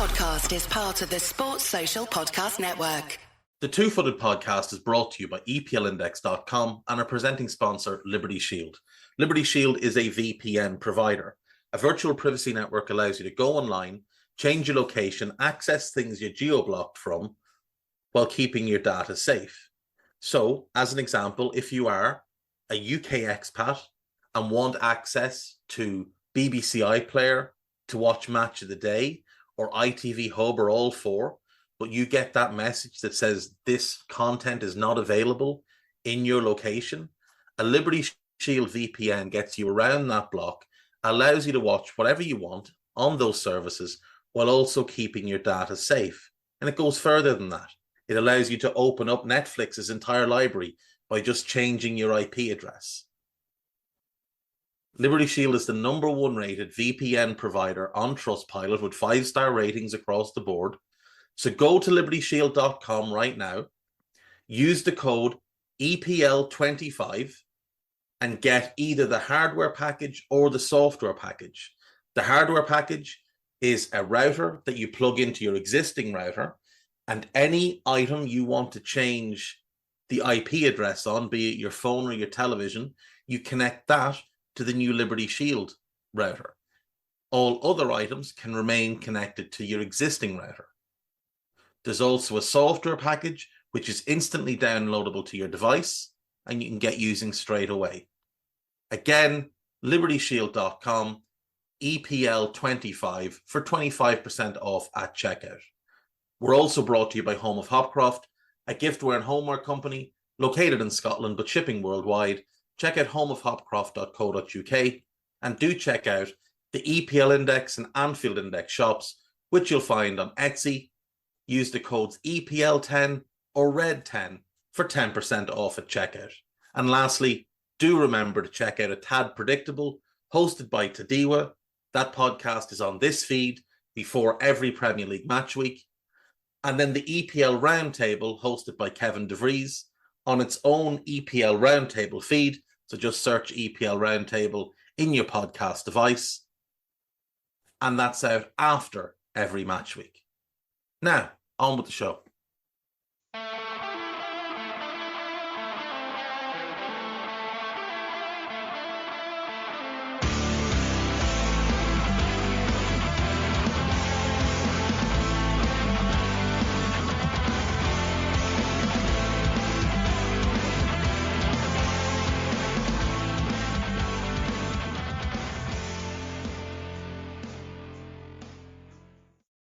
podcast is part of the Sports Social Podcast Network. The Two-Footed Podcast is brought to you by EPLindex.com and our presenting sponsor, Liberty Shield. Liberty Shield is a VPN provider. A virtual privacy network allows you to go online, change your location, access things you're geo-blocked from, while keeping your data safe. So, as an example, if you are a UK expat and want access to BBC iPlayer to watch Match of the Day, or ITV Hub, or all four, but you get that message that says this content is not available in your location, a Liberty Shield VPN gets you around that block, allows you to watch whatever you want on those services while also keeping your data safe. And it goes further than that. It allows you to open up Netflix's entire library by just changing your IP address. Liberty Shield is the #1 rated VPN provider on Trustpilot with 5-star ratings across the board. So go to libertyshield.com right now, use the code EPL25 and get either the hardware package or the software package. The hardware package is a router that you plug into your existing router, and any item you want to change the IP address on, be it your phone or your television, you connect that to the new Liberty Shield router. All other items can remain connected to your existing router. There's also a software package which is instantly downloadable to your device and you can get using straight away. Again, libertyshield.com, EPL25 for 25% off at checkout. We're also brought to you by Home of Hopcroft, a giftware and homeware company located in Scotland but shipping worldwide. Check out homeofhopcroft.co.uk and do check out the EPL Index and Anfield Index shops, which you'll find on Etsy. Use the codes EPL10 or RED10 for 10% off at checkout. And lastly, do remember to check out A Tad Predictable, hosted by Tadiwa. That podcast is on this feed before every Premier League match week. And then the EPL Roundtable, hosted by Kevin DeVries, on its own EPL Roundtable feed. So just search EPL Roundtable in your podcast device. And that's out after every match week. Now, on with the show.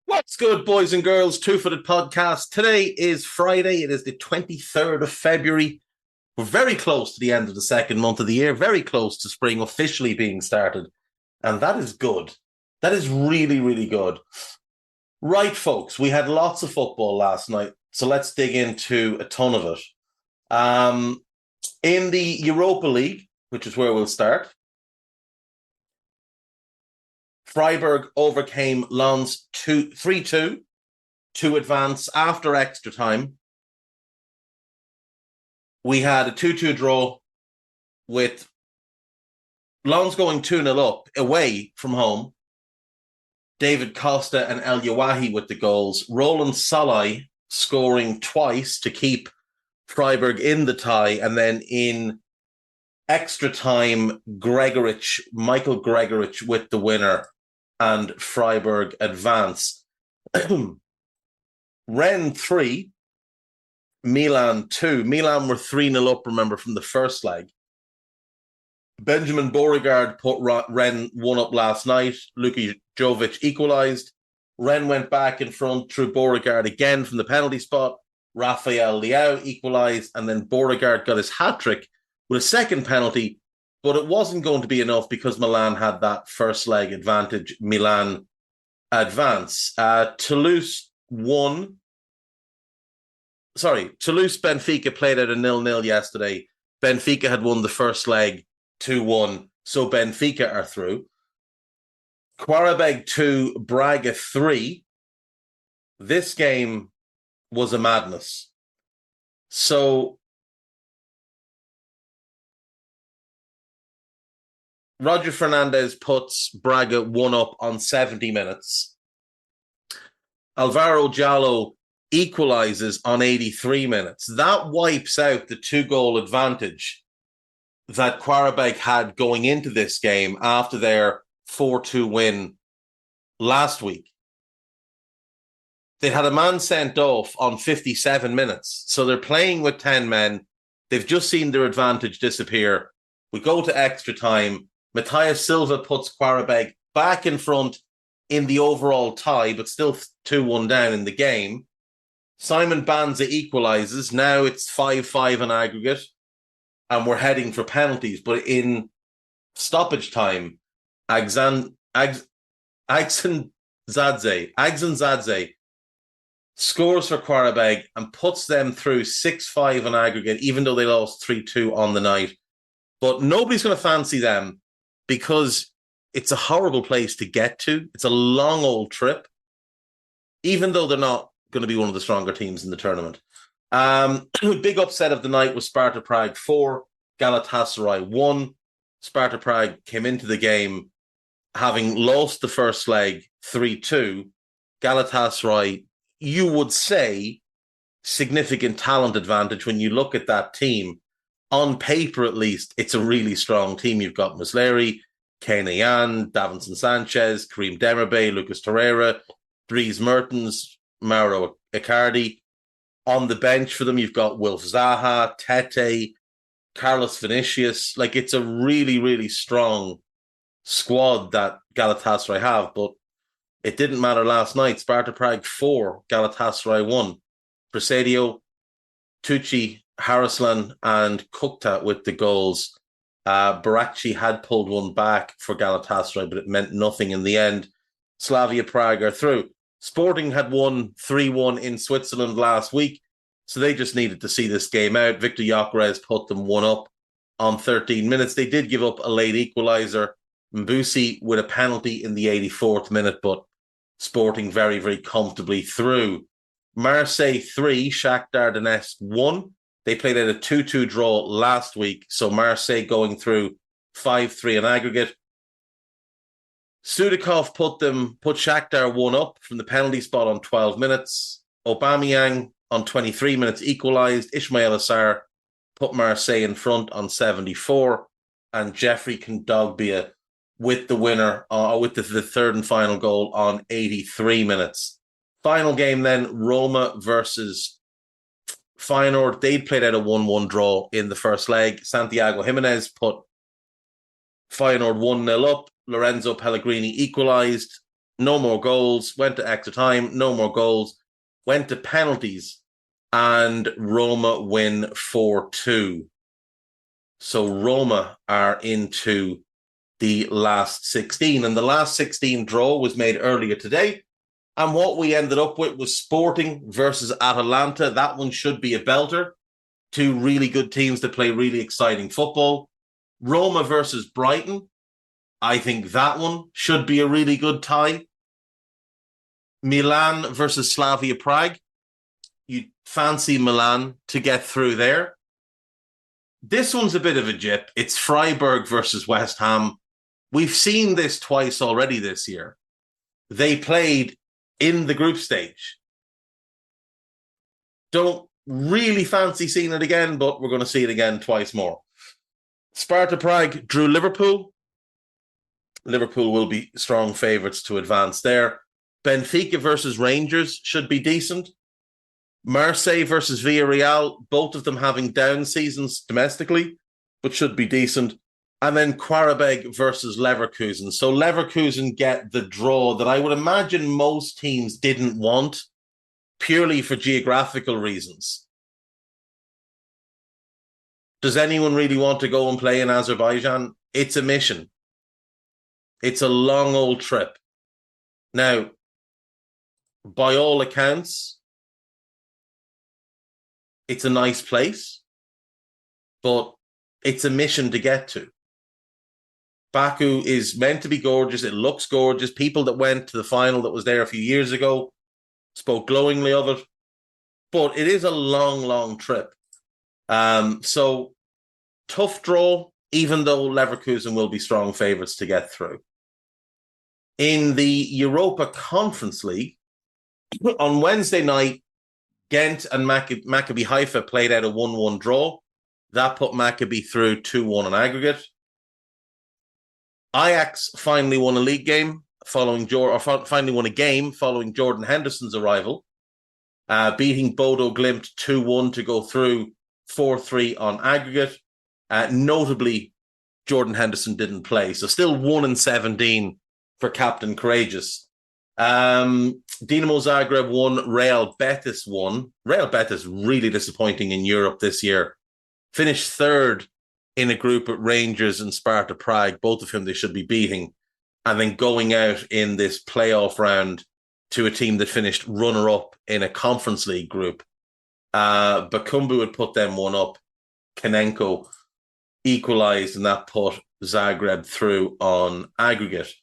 What's good, boys and girls? Two-Footed Podcast. Today is Friday. It is the 23rd of February. We're very close to the end of the second month of the year, very close to spring officially being started. And that is good. That is really, really good. Right, folks, we had lots of football last night, so let's dig into a ton of it. In the Europa League, which is where we'll start, Freiburg overcame Lens 3-2 to advance after extra time. We had a 2-2 draw with Lens going 2-0 up away from home. David Costa and El Yawahi with the goals. Roland Salai scoring twice to keep Freiburg in the tie. And then in extra time, Michael Gregorich with the winner. And Freiburg advance. Rennes 3, Milan 2. Milan were 3-0 up, remember, from the first leg. Benjamin Beauregard put Rennes 1 up last night. Luka Jovic equalised. Rennes went back in front through Beauregard again from the penalty spot. Rafael Leao equalised, and then Beauregard got his hat-trick with a second penalty. But it wasn't going to be enough because Milan had that first leg advantage. Milan advance. Toulouse Benfica played out a 0-0 yesterday. Benfica had won the first leg 2-1, so Benfica are through. Quarabeg 2, Braga 3. This game was a madness. So Roger Fernandez puts Braga 1 up on 70 minutes. Alvaro Giallo equalizes on 83 minutes. That wipes out the 2-goal advantage that Qarabağ had going into this game after their 4-2 win last week. They had a man sent off on 57 minutes. So they're playing with 10 men. They've just seen their advantage disappear. We go to extra time. Matthias Silva puts Qarabağ back in front in the overall tie, but still 2-1 down in the game. Simon Banza equalizes. Now it's 5-5 in aggregate, and we're heading for penalties. But in stoppage time, Agzan Zadze scores for Qarabağ and puts them through 6-5 in aggregate, even though they lost 3-2 on the night. But nobody's going to fancy them because it's a horrible place to get to. It's a long old trip, even though they're not going to be one of the stronger teams in the tournament. Big upset of the night was Sparta Prague 4, Galatasaray 1. Sparta Prague came into the game having lost the first leg 3-2. Galatasaray, you would say, significant talent advantage when you look at that team. On paper, at least, it's a really strong team. You've got Musleri, Kenayan, Davinson Sanchez, Karim Demirbay, Lucas Torreira, Dries Mertens, Mauro Icardi. On the bench for them, you've got Wilf Zaha, Tete, Carlos Vinicius. Like, it's a really, really strong squad that Galatasaray have, but it didn't matter last night. Sparta Prague 4, Galatasaray 1. Presidio, Tucci, Haraslan, and Kukta with the goals. Barakci had pulled one back for Galatasaray, but it meant nothing in the end. Slavia Prague are through. Sporting had won 3-1 in Switzerland last week, so they just needed to see this game out. Victor Gyökeres put them 1-up on 13 minutes. They did give up a late equaliser, Mbusi with a penalty in the 84th minute, but Sporting very, very comfortably through. Marseille 3, Shakhtar Donetsk 1. They played at a 2-2 draw last week, so Marseille going through 5-3 in aggregate. Sudikov put Shakhtar 1-up from the penalty spot on 12 minutes. Aubameyang on 23 minutes equalised. Ismail Assar put Marseille in front on 74. And Jeffrey Kondogbia with the winner, with the third and final goal on 83 minutes. Final game then, Roma versus Feyenoord. They'd played out a 1-1 draw in the first leg. Santiago Jimenez put Feyenoord 1-0 up. Lorenzo Pellegrini equalised. No more goals. Went to extra time. No more goals. Went to penalties. And Roma win 4-2. So Roma are into the last 16. And the last 16 draw was made earlier today. And what we ended up with was Sporting versus Atalanta. That one should be a belter. Two really good teams that play really exciting football. Roma versus Brighton. I think that one should be a really good tie. Milan versus Slavia Prague. You fancy Milan to get through there. This one's a bit of a jip. It's Freiburg versus West Ham. We've seen this twice already this year. They played in the group stage. Don't really fancy seeing it again, but we're going to see it again twice more. Sparta Prague drew Liverpool. Liverpool will be strong favourites to advance there. Benfica versus Rangers should be decent. Marseille versus Villarreal, both of them having down seasons domestically, but should be decent. And then Qarabağ versus Leverkusen. So Leverkusen get the draw that I would imagine most teams didn't want, purely for geographical reasons. Does anyone really want to go and play in Azerbaijan? It's a mission. It's a long old trip. Now, by all accounts, it's a nice place, but it's a mission to get to. Baku is meant to be gorgeous. It looks gorgeous. People that went to the final that was there a few years ago spoke glowingly of it. But it is a long, long trip. So tough draw, even though Leverkusen will be strong favourites to get through. In the Europa Conference League, On Wednesday night, Ghent and Maccabi Haifa played out a 1-1 draw. That put Maccabi through 2-1 on aggregate. Ajax finally won a league game finally won a game following Jordan Henderson's arrival, beating Bodo Glimt 2-1 to go through 4-3 on aggregate. Notably, Jordan Henderson didn't play, so still 1-17 for Captain Courageous. Dinamo Zagreb won, Real Betis won. Real Betis really disappointing in Europe this year. Finished third in a group with Rangers and Sparta Prague, both of whom they should be beating, and then going out in this playoff round to a team that finished runner-up in a Conference League group. Bakumbu had put them one up. Kanenko equalised, and that put Zagreb through on aggregate.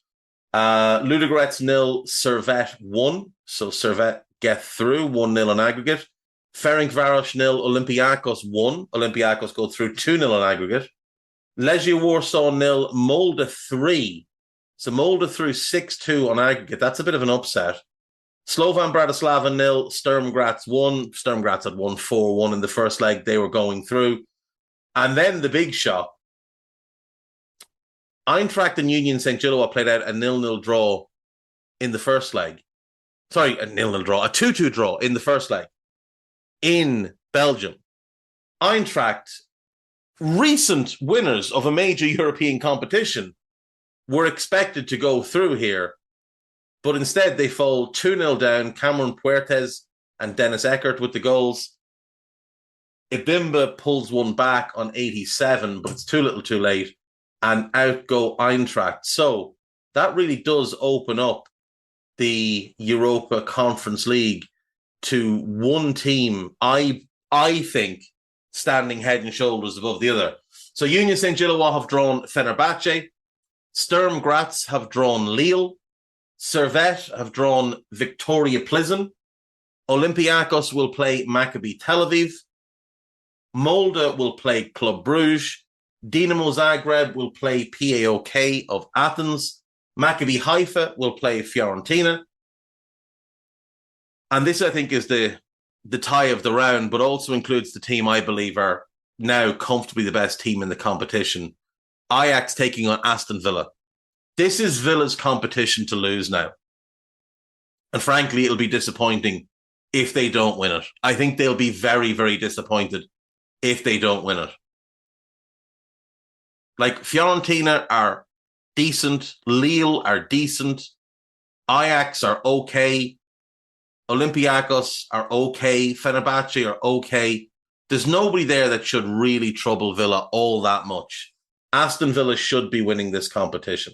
Ludogorets 0, Servette 1. So Servette get through 1-0 on aggregate. Ferencváros 0, Olympiacos 1. Olympiacos go through 2-0 on aggregate. Legia Warsaw 0, Molde 3. So Molde through 6-2 on aggregate. That's a bit of an upset. Slovan Bratislava 0, Sturm Graz 1. Sturm Graz had won 4-1 in the first leg. They were going through. And then the big shot. Eintracht and Union Saint-Gilloise played out a 0-0 draw in the first leg. Sorry, a 0-0 draw. A 2-2 draw in the first leg in Belgium. Eintracht, recent winners of a major European competition, were expected to go through here, but instead they fall 2-0 down. Cameron Puertes and Dennis Eckert with the goals. Ibimba pulls one back on 87, but it's too little too late, and out go Eintracht. So that really does open up the Europa Conference League to one team, I think, standing head and shoulders above the other. So Union Saint-Gilloise have drawn Fenerbahce. Sturm Graz have drawn Lille. Servette have drawn Victoria Plzen. Olympiacos will play Maccabi Tel Aviv. Molde will play Club Bruges. Dinamo Zagreb will play PAOK of Athens. Maccabi Haifa will play Fiorentina. And this, I think, is the tie of the round, but also includes the team I believe are now comfortably the best team in the competition. Ajax taking on Aston Villa. This is Villa's competition to lose now. And frankly, it'll be disappointing if they don't win it. I think they'll be very, very disappointed if they don't win it. Like, Fiorentina are decent. Lille are decent. Ajax are okay. Olympiacos are okay. Fenerbahce are okay. There's nobody there that should really trouble Villa all that much. Aston Villa should be winning this competition.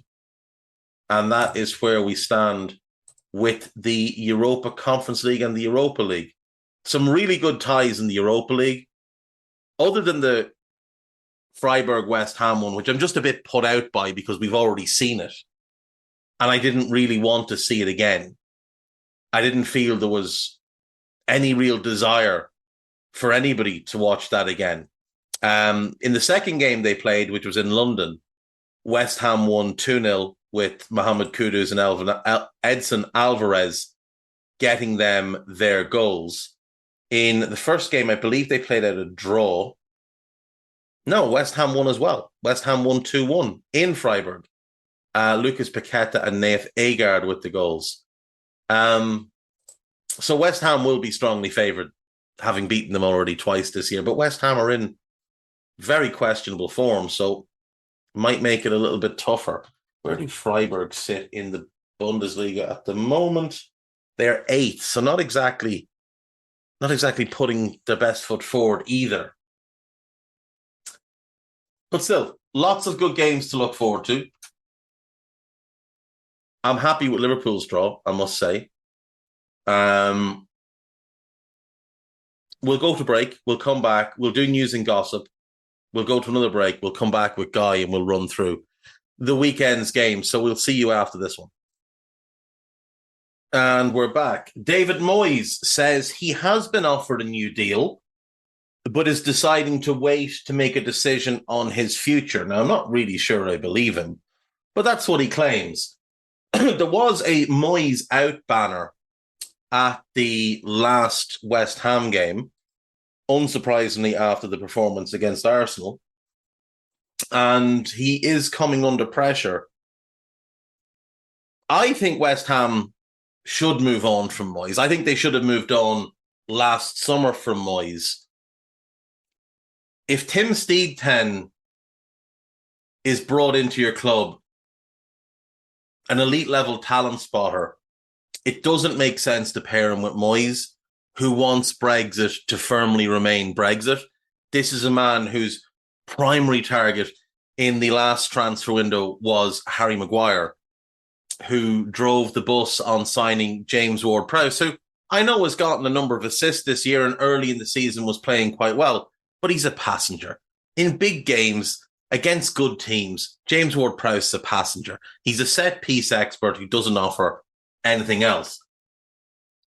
And that is where we stand with the Europa Conference League and the Europa League. Some really good ties in the Europa League. Other than the Freiburg-West Ham one, which I'm just a bit put out by because we've already seen it. And I didn't really want to see it again. I didn't feel there was any real desire for anybody to watch that again. In the second game they played, which was in London, West Ham won 2-0 with Mohamed Kudus and Edson Alvarez getting them their goals. In the first game, I believe they played out a draw. No, West Ham won as well. West Ham won 2-1 in Freiburg. Lucas Paqueta and Nath Agard with the goals. So West Ham will be strongly favoured, having beaten them already twice this year. But West Ham are in very questionable form, so might make it a little bit tougher. Where do Freiburg sit in the Bundesliga at the moment? They're 8th, so not exactly putting their best foot forward either. But still, lots of good games to look forward to. I'm happy with Liverpool's draw, I must say. We'll go to break. We'll come back. We'll do news and gossip. We'll go to another break. We'll come back with Guy and we'll run through the weekend's game. So we'll see you after this one. And we're back. David Moyes says he has been offered a new deal, but is deciding to wait to make a decision on his future. Now, I'm not really sure I believe him, but that's what he claims. There was a Moyes out banner at the last West Ham game, unsurprisingly after the performance against Arsenal, and he is coming under pressure. I think West Ham should move on from Moyes. I think they should have moved on last summer from Moyes. If Tim Steedten is brought into your club, an elite level talent spotter, it doesn't make sense to pair him with Moyes, who wants Brexit to firmly remain Brexit. This is a man whose primary target in the last transfer window was Harry Maguire, who drove the bus on signing James Ward-Prowse, who I know has gotten a number of assists this year and early in the season was playing quite well, but he's a passenger. In big games, against good teams, James Ward-Prowse is a passenger. He's a set-piece expert who doesn't offer anything else.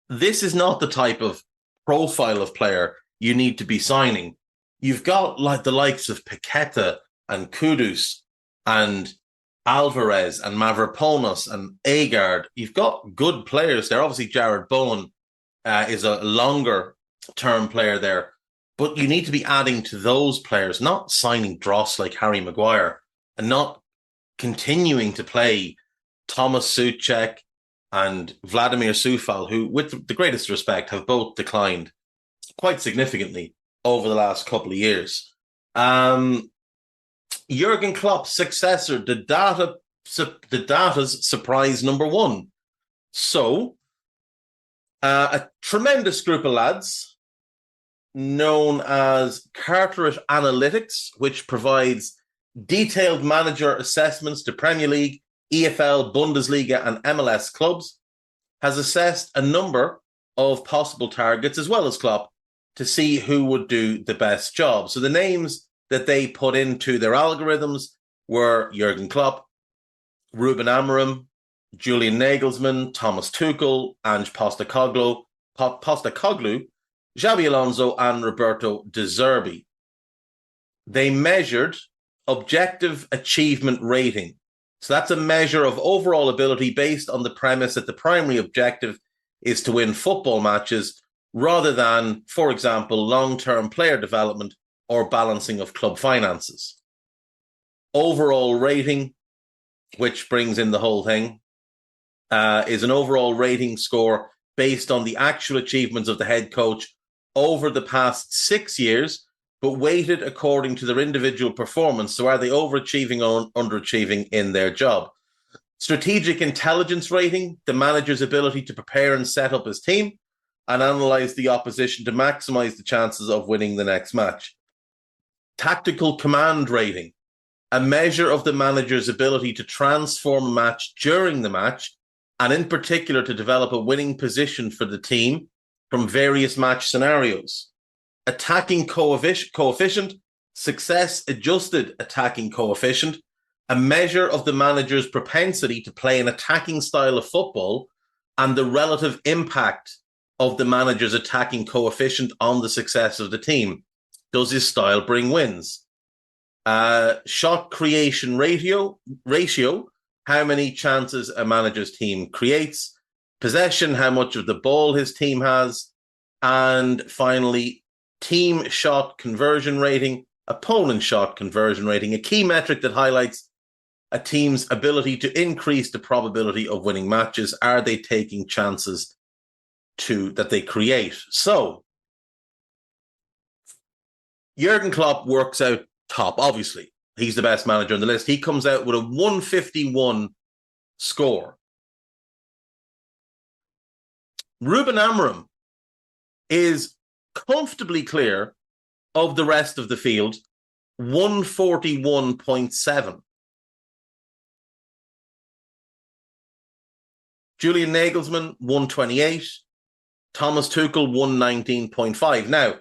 This is not the type of profile of player you need to be signing. You've got like the likes of Paqueta and Kudus and Alvarez and Mavropanos and Agard. You've got good players there. Obviously, Jared Bowen is a longer-term player there. But you need to be adding to those players, not signing dross like Harry Maguire and not continuing to play Thomas Souček and Vladimir Coufal, who, with the greatest respect, have both declined quite significantly over the last couple of years. Jurgen Klopp's successor, the data's surprise number one. So, a tremendous group of lads known as Carteret Analytics, which provides detailed manager assessments to Premier League, EFL, Bundesliga and MLS clubs, has assessed a number of possible targets as well as Klopp to see who would do the best job. So the names that they put into their algorithms were Jurgen Klopp, Ruben Amorim, Julian Nagelsmann, Thomas Tuchel, Ange Postecoglou, Xabi Alonso and Roberto De Zerbi. They measured objective achievement rating. So that's a measure of overall ability based on the premise that the primary objective is to win football matches rather than, for example, long-term player development or balancing of club finances. Overall rating, which brings in the whole thing, is an overall rating score based on the actual achievements of the head coach over the past 6 years, but weighted according to their individual performance. So are they overachieving or underachieving in their job? Strategic intelligence rating, the manager's ability to prepare and set up his team and analyze the opposition to maximize the chances of winning the next match. Tactical command rating, a measure of the manager's ability to transform a match during the match, and in particular to develop a winning position for the team from various match scenarios. Attacking coefficient, success-adjusted attacking coefficient, a measure of the manager's propensity to play an attacking style of football and the relative impact of the manager's attacking coefficient on the success of the team. Does his style bring wins? Shot creation ratio, how many chances a manager's team creates. Possession, how much of the ball his team has. And finally, team shot conversion rating, opponent shot conversion rating, a key metric that highlights a team's ability to increase the probability of winning matches. Are they taking chances that they create? So, Jurgen Klopp works out top, obviously. He's the best manager on the list. He comes out with a 151 score. Ruben Amorim is comfortably clear of the rest of the field, 141.7. Julian Nagelsmann, 128. Thomas Tuchel, 119.5. Now,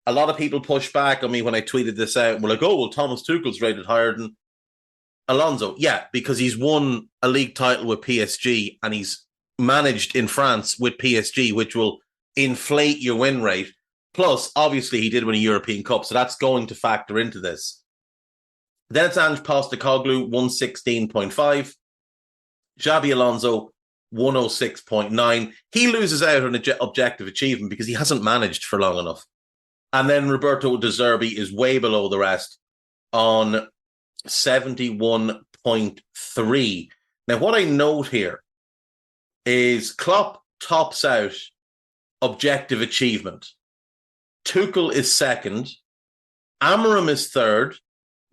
a lot of people pushed back on me when I tweeted this out and were like, oh, well, Thomas Tuchel's rated higher than Alonso. Yeah, because he's won a league title with PSG and he's managed in France with PSG, which will inflate your win rate. Plus, obviously, he did win a European Cup, so that's going to factor into this. Then it's Ange Postecoglou, 116.5. Xabi Alonso, 106.9. He loses out on objective achievement because he hasn't managed for long enough. And then Roberto De Zerbi is way below the rest on 71.3. Now, what I note here is Klopp tops out objective achievement. Tuchel is second. Amorim is third.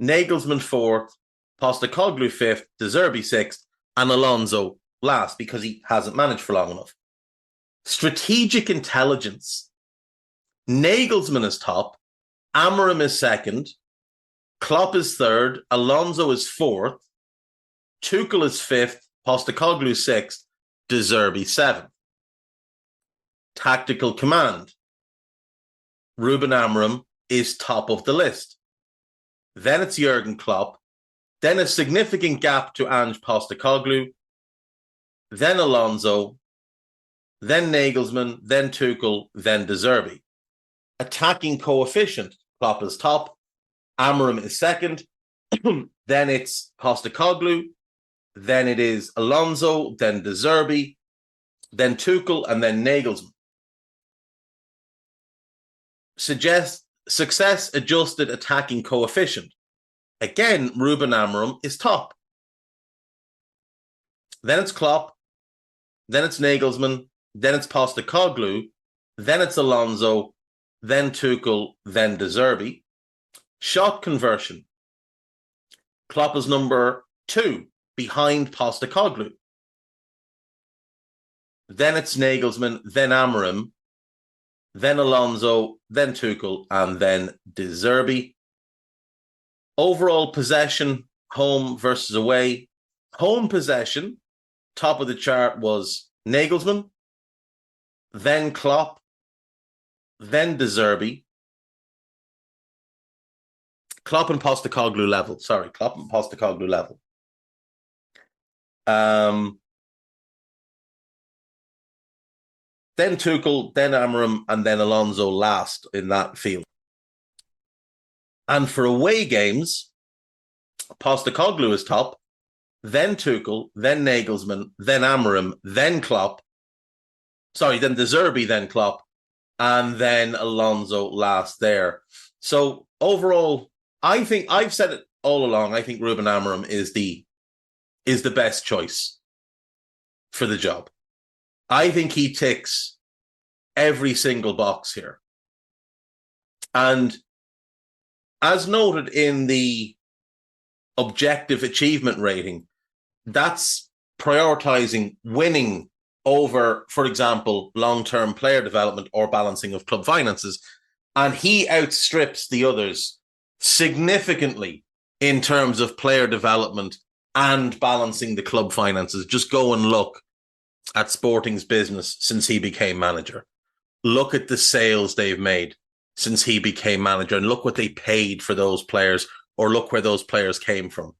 Nagelsmann fourth. Postecoglou fifth. De Zerbi sixth. And Alonso last because he hasn't managed for long enough. Strategic intelligence. Nagelsmann is top. Amorim is second. Klopp is third. Alonso is fourth. Tuchel is fifth. Postecoglou sixth. De Zerbi seventh. Tactical command. Ruben Amorim is top of the list. Then it's Jurgen Klopp. Then a significant gap to Ange Postecoglou. Then Alonso. Then Nagelsmann. Then Tuchel. Then De Zerbi. Attacking coefficient. Klopp is top. Amorim is second. Then it's Postecoglou. Then it is Alonso. Then De Zerbi. Then Tuchel. And then Nagelsmann. Success adjusted attacking coefficient. Again, Ruben Amorim is top. Then it's Klopp. Then it's Nagelsmann. Then it's Postecoglou. Then it's Alonso. Then Tuchel. Then De Zerbi. Shot conversion. Klopp is number 2 behind Postecoglou. Then it's Nagelsmann. Then Amorim. Then Alonso, then Tuchel, and then De Zerbi. Overall possession, home versus away. Home possession, top of the chart was Nagelsmann, then Klopp, then De Zerbi. Klopp and Postecoglou level. Then Tuchel, then Amorim, and then Alonso last in that field. And for away games, Postecoglou is top, then Tuchel, then Nagelsmann, then Amorim, then Klopp. Then De Zerbi, then Klopp, and then Alonso last there. So overall, I think I've said it all along. I think Ruben Amorim is the best choice for the job. I think he ticks every single box here. And as noted in the objective achievement rating, that's prioritizing winning over, for example, long-term player development or balancing of club finances. And he outstrips the others significantly in terms of player development and balancing the club finances. Just go and look at Sporting's business since he became manager. Look at the sales they've made since he became manager and look what they paid for those players or look where those players came from.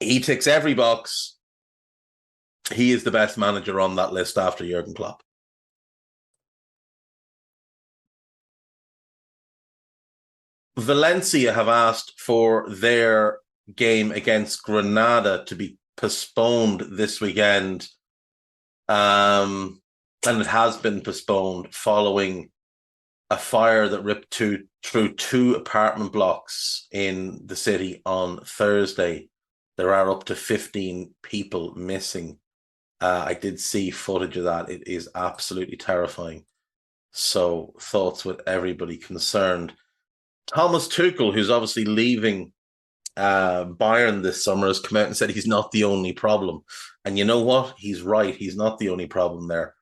He ticks every box. He is the best manager on that list after Jurgen Klopp. Valencia have asked for their game against Granada to be postponed this weekend. And it has been postponed following a fire that ripped through 2 apartment blocks in the city on Thursday. There are up to 15 people missing. I did see footage of that. It is absolutely terrifying. So thoughts with everybody concerned. Thomas Tuchel, who's obviously leaving Bayern this summer, has come out and said he's not the only problem. And you know what? He's right. He's not the only problem there.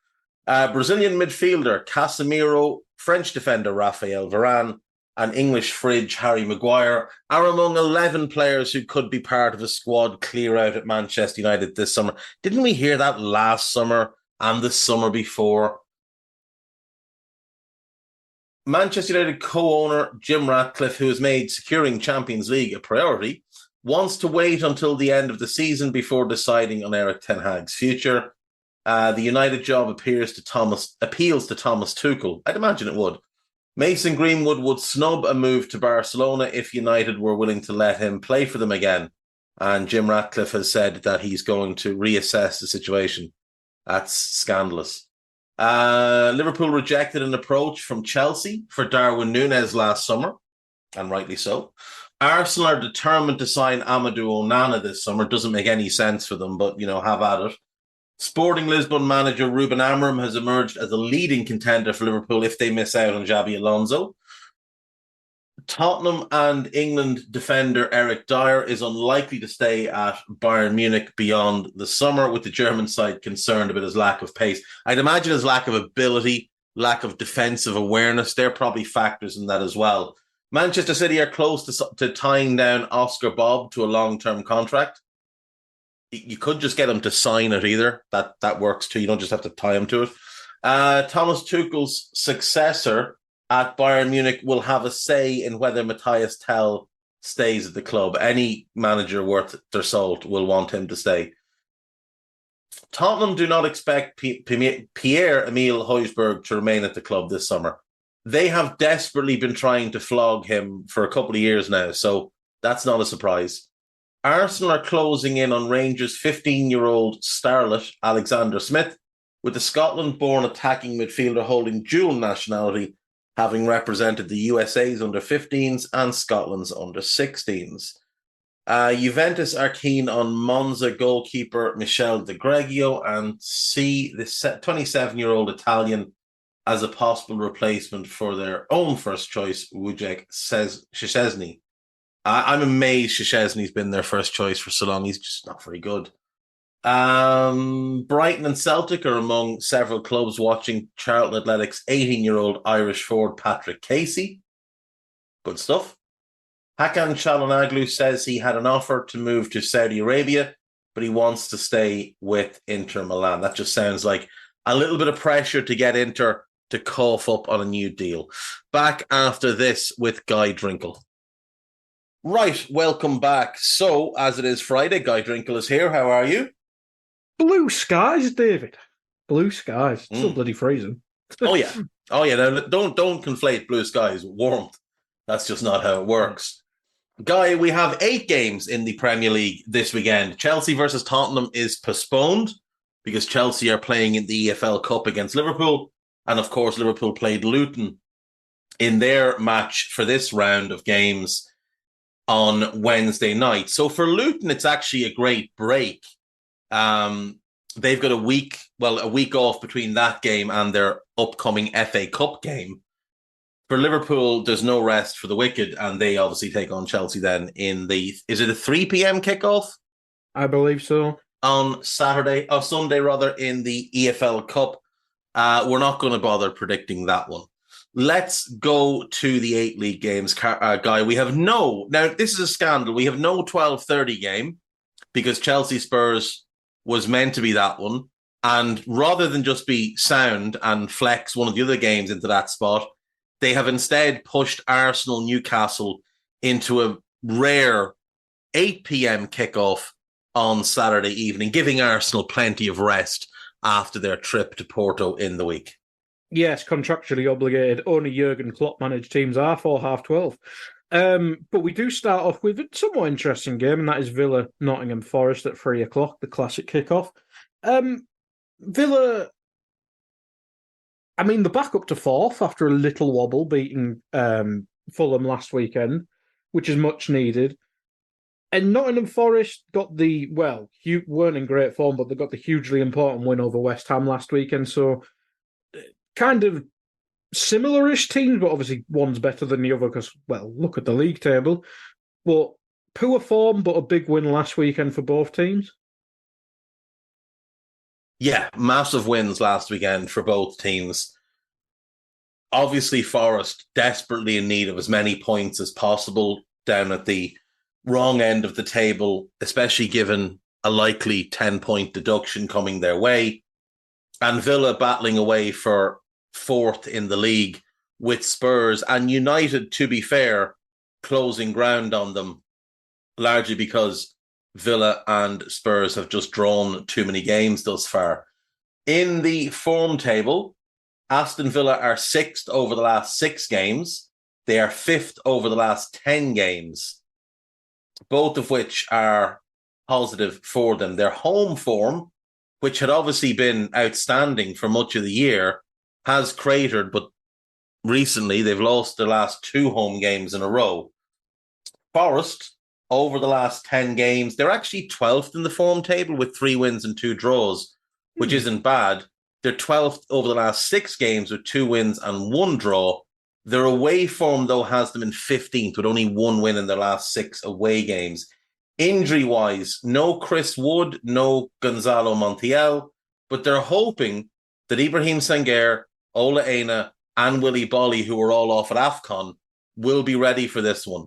Brazilian midfielder Casemiro, French defender Raphael Varane, and English fridge Harry Maguire are among 11 players who could be part of a squad clear out at Manchester United this summer. Didn't we hear that last summer and the summer before? Manchester United co-owner Jim Ratcliffe, who has made securing Champions League a priority, wants to wait until the end of the season before deciding on Erik ten Hag's future. The United job appeals to Thomas Tuchel. I'd imagine it would. Mason Greenwood would snub a move to Barcelona if United were willing to let him play for them again. And Jim Ratcliffe has said that he's going to reassess the situation That's scandalous. Liverpool rejected an approach from Chelsea for Darwin Núñez last summer, and rightly so. Arsenal are determined to sign Amadou Onana this summer. Doesn't make any sense for them, but, have at it. Sporting Lisbon manager Ruben Amorim has emerged as a leading contender for Liverpool if they miss out on Xabi Alonso. Tottenham and England defender Eric Dyer is unlikely to stay at Bayern Munich beyond the summer, with the German side concerned about his lack of pace. I'd imagine his lack of ability, lack of defensive awareness, they're probably factors in that as well. Manchester City are close to tying down Oscar Bob to a long-term contract. You could just get him to sign it either. That works too. You don't just have to tie him to it. Thomas Tuchel's successor at Bayern Munich will have a say in whether Matthias Tell stays at the club. Any manager worth their salt will want him to stay. Tottenham do not expect Pierre-Emile Højbjerg to remain at the club this summer. They have desperately been trying to flog him for a couple of years now, so that's not a surprise. Arsenal are closing in on Rangers' 15-year-old starlet, Alexander Smith, with the Scotland-born attacking midfielder holding dual nationality, having represented the USA's under-15s and Scotland's under-16s. Juventus are keen on Monza goalkeeper Michel De Gregio and see the 27-year-old Italian as a possible replacement for their own first choice, Wojciech Szczesny. I'm amazed Szczesny's been their first choice for so long. He's just not very good. Brighton and Celtic are among several clubs watching Charlton Athletic's 18-year-old Irish forward Patrick Casey. Good stuff. Hakan Çalhanoğlu says he had an offer to move to Saudi Arabia, but he wants to stay with Inter Milan. That just sounds like a little bit of pressure to get Inter to cough up on a new deal. Back after this with Guy Drinkle. Right, welcome back. So, as it is Friday, Guy Drinkle is here. How are you? Blue skies, David. Blue skies. It's still bloody freezing. Oh yeah. Now, don't conflate blue skies with warmth. That's just not how it works. Guy, we have 8 games in the Premier League this weekend. Chelsea versus Tottenham is postponed because Chelsea are playing in the EFL Cup against Liverpool. And of course, Liverpool played Luton in their match for this round of games on Wednesday night. So for Luton, it's actually a great break. They've got a week off between that game and their upcoming FA Cup game. For Liverpool, there's no rest for the wicked, and they obviously take on Chelsea then is it a 3 p.m. kickoff? I believe so. On Sunday in the EFL Cup. We're not going to bother predicting that one. Let's go to the 8 league games, Guy. We have now this is a scandal. We have no 12:30 game because Chelsea Spurs was meant to be that one. And rather than just be sound and flex one of the other games into that spot, they have instead pushed Arsenal Newcastle into a rare 8 p.m. kickoff on Saturday evening, giving Arsenal plenty of rest after their trip to Porto in the week. Yes, contractually obligated. Only Jurgen Klopp managed teams are for 12:30. But we do start off with a somewhat interesting game, and that is Villa Nottingham Forest at 3 o'clock, the classic kickoff. Villa, they're back up to 4th after a little wobble, beating Fulham last weekend, which is much needed. And Nottingham Forest got weren't in great form, but they got the hugely important win over West Ham last weekend. So kind of similar-ish teams, but obviously one's better than the other because, look at the league table. But poor form, but a big win last weekend for both teams. Yeah, massive wins last weekend for both teams. Obviously, Forest desperately in need of as many points as possible down at the wrong end of the table, especially given a likely 10-point deduction coming their way. And Villa battling away for 4th in the league with Spurs and United, to be fair, closing ground on them, largely because Villa and Spurs have just drawn too many games thus far. In the form table, Aston Villa are 6th over the last 6 games. They are 5th over the last 10 games, both of which are positive for them. Their home form, which had obviously been outstanding for much of the year, has cratered, but recently they've lost their last 2 home games in a row. Forest, over the last 10 games, they're actually 12th in the form table with 3 wins and 2 draws, which isn't bad. They're 12th over the last 6 games with 2 wins and 1 draw. Their away form, though, has them in 15th with only 1 win in their last 6 away games. Injury-wise, no Chris Wood, no Gonzalo Montiel, but they're hoping that Ibrahim Sangaré, Ola Aina, and Willy Bolly, who are all off at AFCON, will be ready for this one.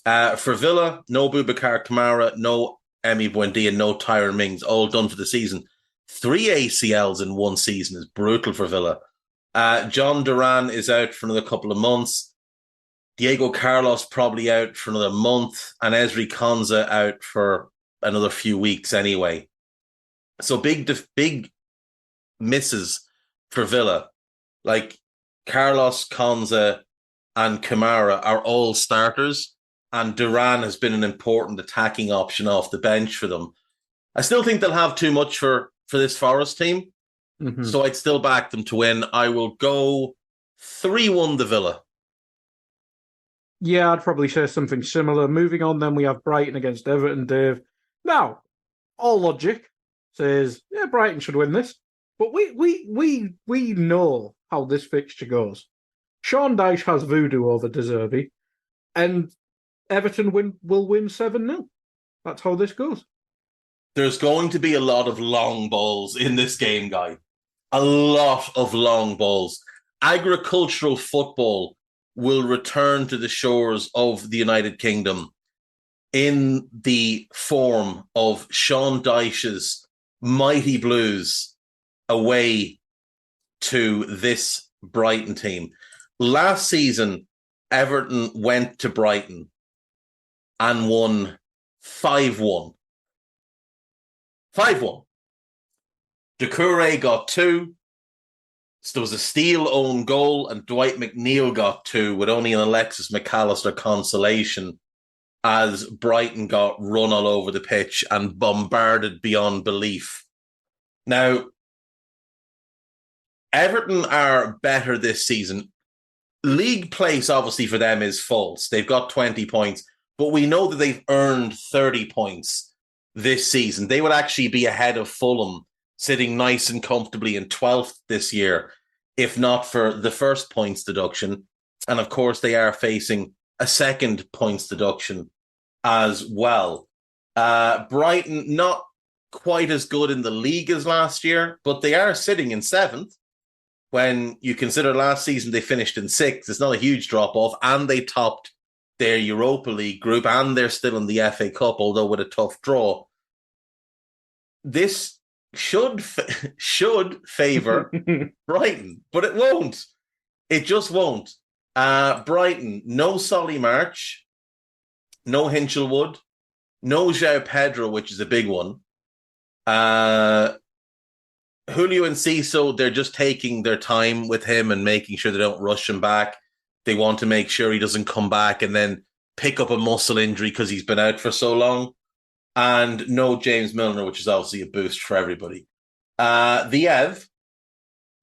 For Villa, no Boubacar Kamara, no Emi Buendia, no Tyrone Mings, all done for the season. 3 ACLs in 1 season is brutal for Villa. John Duran is out for another couple of months. Diego Carlos probably out for another month, and Ezri Konsa out for another few weeks anyway. So big misses for Villa. Like Carlos, Konsa, and Kamara are all starters, and Duran has been an important attacking option off the bench for them. I still think they'll have too much for this Forest team, so I'd still back them to win. I will go 3-1 the Villa. Yeah, I'd probably say something similar. Moving on, then we have Brighton against Everton, Dave. Now, all logic says, yeah, Brighton should win this, but we know how this fixture goes. Sean Dyche has voodoo over De Zerbi, and Everton will win 7-0. That's how this goes. There's going to be a lot of long balls in this game, Guy. A lot of long balls. Agricultural football will return to the shores of the United Kingdom in the form of Sean Dyche's mighty Blues away to this Brighton team. Last season, Everton went to Brighton and won 5-1. 5-1. Doucouré got 2. So there was a Steele own goal, and Dwight McNeil got 2 with only an Alexis McAllister consolation as Brighton got run all over the pitch and bombarded beyond belief. Now, Everton are better this season. League place, obviously, for them is false. They've got 20 points, but we know that they've earned 30 points this season. They would actually be ahead of Fulham, sitting nice and comfortably in 12th this year, if not for the first points deduction. And of course, they are facing a second points deduction as well. Brighton, not quite as good in the league as last year, but they are sitting in 7th. When you consider last season they finished in 6th, it's not a huge drop-off, and they topped their Europa League group, and they're still in the FA Cup, although with a tough draw. This should favour Brighton, but it won't. It just won't. Brighton, no Solly March, no Hinchelwood, no João Pedro, which is a big one. Julio Enciso, they're just taking their time with him and making sure they don't rush him back. They want to make sure he doesn't come back and then pick up a muscle injury because he's been out for so long. And no James Milner, which is obviously a boost for everybody. The Ev,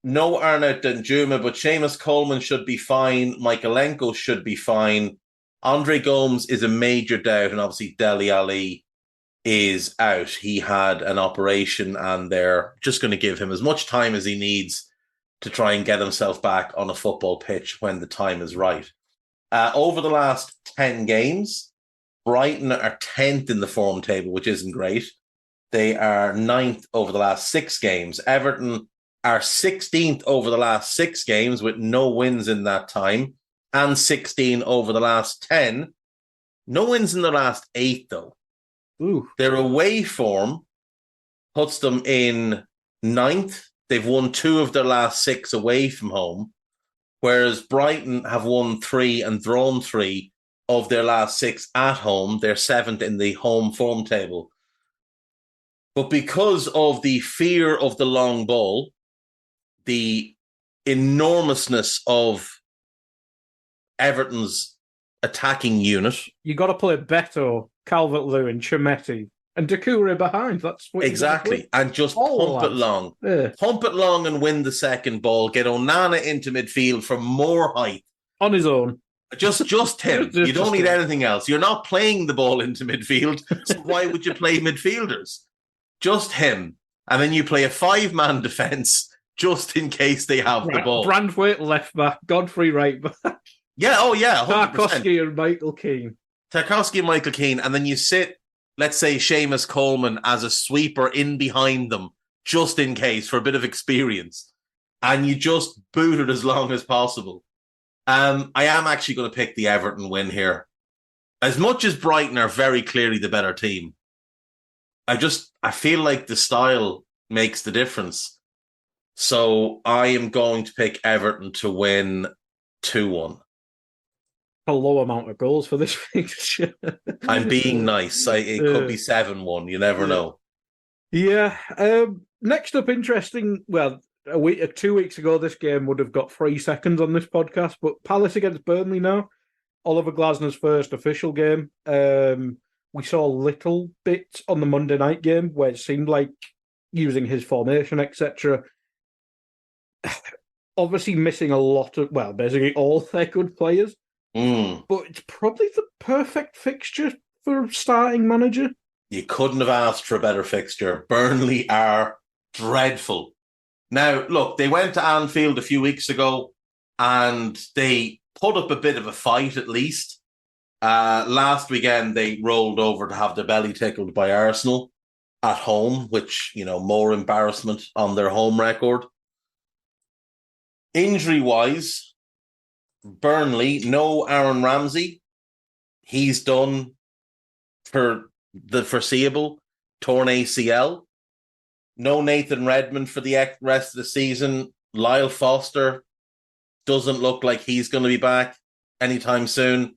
no Arnaut Danjuma, but Seamus Coleman should be fine. Michaelenko should be fine. Andre Gomes is a major doubt, and obviously Dele Alli is out. He had an operation, and they're just going to give him as much time as he needs to try and get himself back on a football pitch when the time is right. Over the last 10 games, Brighton are 10th in the form table, which isn't great. They are 9th over the last 6 games. Everton are 16th over the last 6 games with no wins in that time, and 16 over the last 10. No wins in the last 8, though. Ooh. Their away form puts them in 9th. They've won 2 of their last 6 away from home, whereas Brighton have won 3 and drawn 3 of their last 6 at home. They're 7th in the home form table. But because of the fear of the long ball, the enormousness of Everton's attacking unit. You got to play Beto, Calvert-Lewin, Chimetti, And Doucouré behind. That's what Exactly. And just all pump it long. Yeah. Pump it long and win the second ball. Get Onana into midfield for more height. On his own. Just him. You don't need anything else. You're not playing the ball into midfield, so why would you play midfielders? Just him. And then you play a 5-man defence just in case they have the ball. Brandwaite left back, Godfrey right back. Yeah, 100%. Tarkowski and Michael Keane. Tarkowski and Michael Keane, and then you sit, let's say, Seamus Coleman as a sweeper in behind them, just in case, for a bit of experience. And you just boot it as long as possible. I am actually going to pick the Everton win here. As much as Brighton are very clearly the better team, I feel like the style makes the difference. So I am going to pick Everton to win 2-1. A low amount of goals for this fixture. I'm being nice. It could be 7-1. You never know. Yeah. Next up, interesting. Well, 2 weeks ago, this game would have got 3 seconds on this podcast, but Palace against Burnley now. Oliver Glasner's first official game. We saw little bits on the Monday night game where it seemed like using his formation, etc. Obviously missing a lot of, well, basically all their good players. But it's probably the perfect fixture for a starting manager. You couldn't have asked for a better fixture. Burnley are dreadful. Now, look, they went to Anfield a few weeks ago and they put up a bit of a fight at least. Last weekend, they rolled over to have their belly tickled by Arsenal at home, which, more embarrassment on their home record. Injury-wise, Burnley, no Aaron Ramsey. He's done for the foreseeable, torn ACL. No Nathan Redmond for the rest of the season. Lyle Foster doesn't look like he's going to be back anytime soon.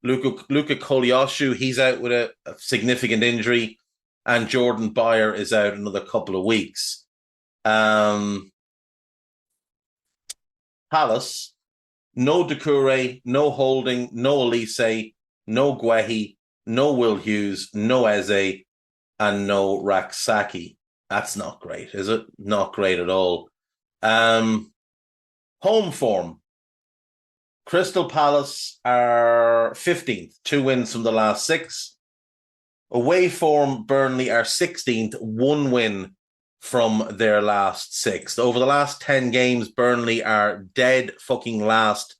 Luka Kolyoshu, he's out with a significant injury. And Jordan Bayer is out another couple of weeks. Palace, no Doucouré, no Holding, no Elise, no Guehi, no Will Hughes, no Eze, and no Raksaki. That's not great, is it? Not great at all. Home form. Crystal Palace are 15th, 2 wins from the last 6. Away form, Burnley are 16th, 1 win from their last 6. Over the last 10 games, Burnley are dead fucking last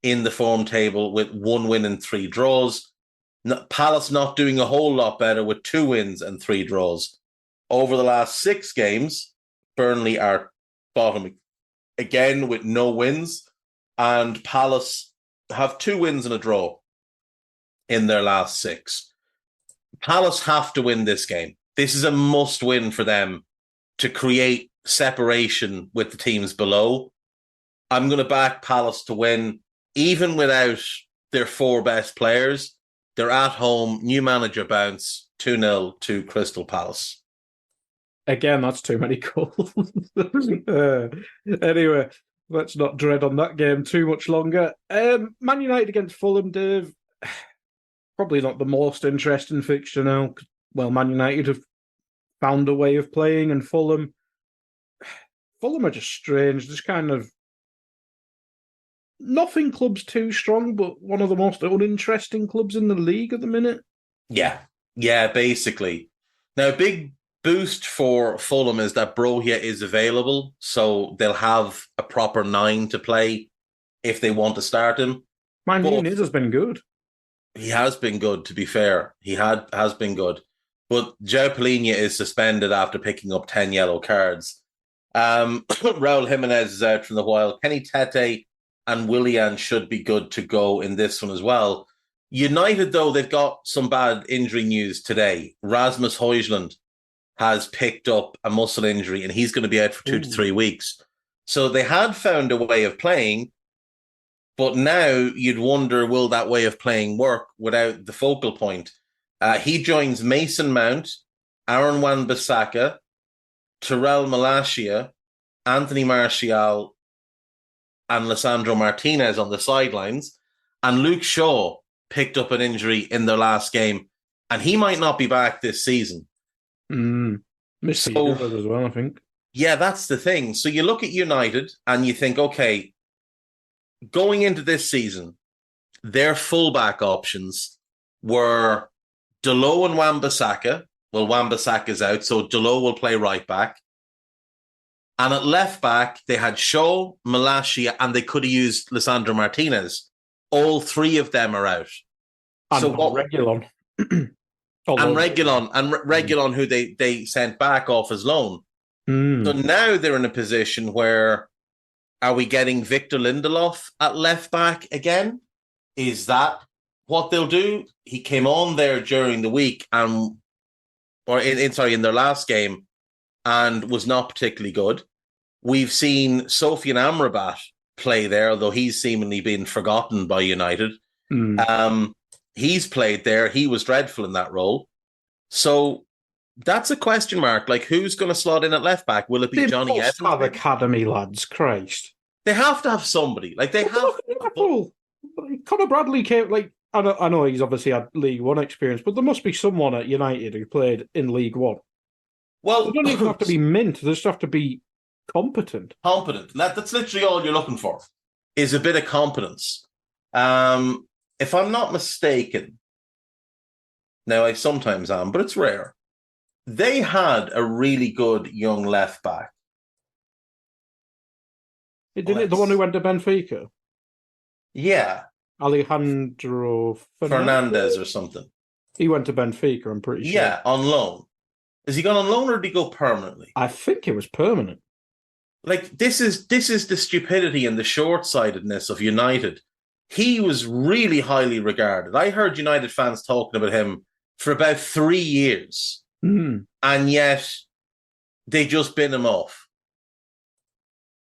in the form table with 1 win and 3 draws. Palace not doing a whole lot better with 2 wins and 3 draws. Over the last 6 games, Burnley are bottom again with no wins, and Palace have 2 wins and a draw in their last 6. Palace have to win this game. This is a must win for them to create separation with the teams below. I'm going to back Palace to win, even without their 4 best players. They're at home, new manager bounce, 2-0 to Crystal Palace. Again, that's too many goals. Anyway, let's not dread on that game too much longer. Man United against Fulham, Dave. Probably not the most interesting fixture now. Well, Man United have found a way of playing, and Fulham are just strange. Just kind of nothing club's too strong, but one of the most uninteresting clubs in the league at the minute. Yeah, basically. Now, big boost for Fulham is that Broja is available, so they'll have a proper 9 to play if they want to start him. Nunez has been good. He has been good, to be fair. He has been good. But João Palhinha is suspended after picking up 10 yellow cards. Raul Jimenez is out from the while. Kenny Tete and Willian should be good to go in this one as well. United, though, they've got some bad injury news today. Rasmus Højlund has picked up a muscle injury, and he's going to be out for 2 to 3 weeks. So they had found a way of playing, but now you'd wonder, will that way of playing work without the focal point? He joins Mason Mount, Aaron Wan-Bissaka, Terrell Malacia, Anthony Martial, and Lisandro Martinez on the sidelines. And Luke Shaw picked up an injury in their last game, and he might not be back this season. Missed So, as well, I think. yeah, that's the thing. So you look at United and you think, okay, going into this season, their fullback options were Delo and Wan-Bissaka. Well, Wan-Bissaka's out, so Delo will play right back. And at left back, they had Shaw, Malacia, and they could have used Lisandro Martinez. All three of them are out. And so what? Reguilon. And Reguilon, who they sent back off as loan. So now they're in a position where, are we getting Victor Lindelof at left back again? Is that what they'll do? He came on there during the week in their last game and was not particularly good. We've seen Sofian Amrabat play there, although he's seemingly been forgotten by United. He's played there. He was dreadful in that role. So that's a question mark. Like, who's going to slot in at left back? Will it be Johnny Evans? Have academy lads, Christ. They have to have somebody. Like, they have. Liverpool. Conor Bradley came. Like, I know he's obviously had League One experience, but there must be someone at United who played in League One. Well, they don't even have to be mint. They just have to be competent. That's literally all you're looking for, is a bit of competence. If I'm not mistaken, now I sometimes am, but it's rare. They had a really good young left back. Didn't it? The one who went to Benfica? Yeah. Alejandro Fernandez or something. He went to Benfica, I'm pretty sure. Yeah, on loan. Has he gone on loan or did he go permanently? I think it was permanent. Like, this is the stupidity and the short-sightedness of United. He was really highly regarded. I heard United fans talking about him for about 3 years. And yet they just bin him off.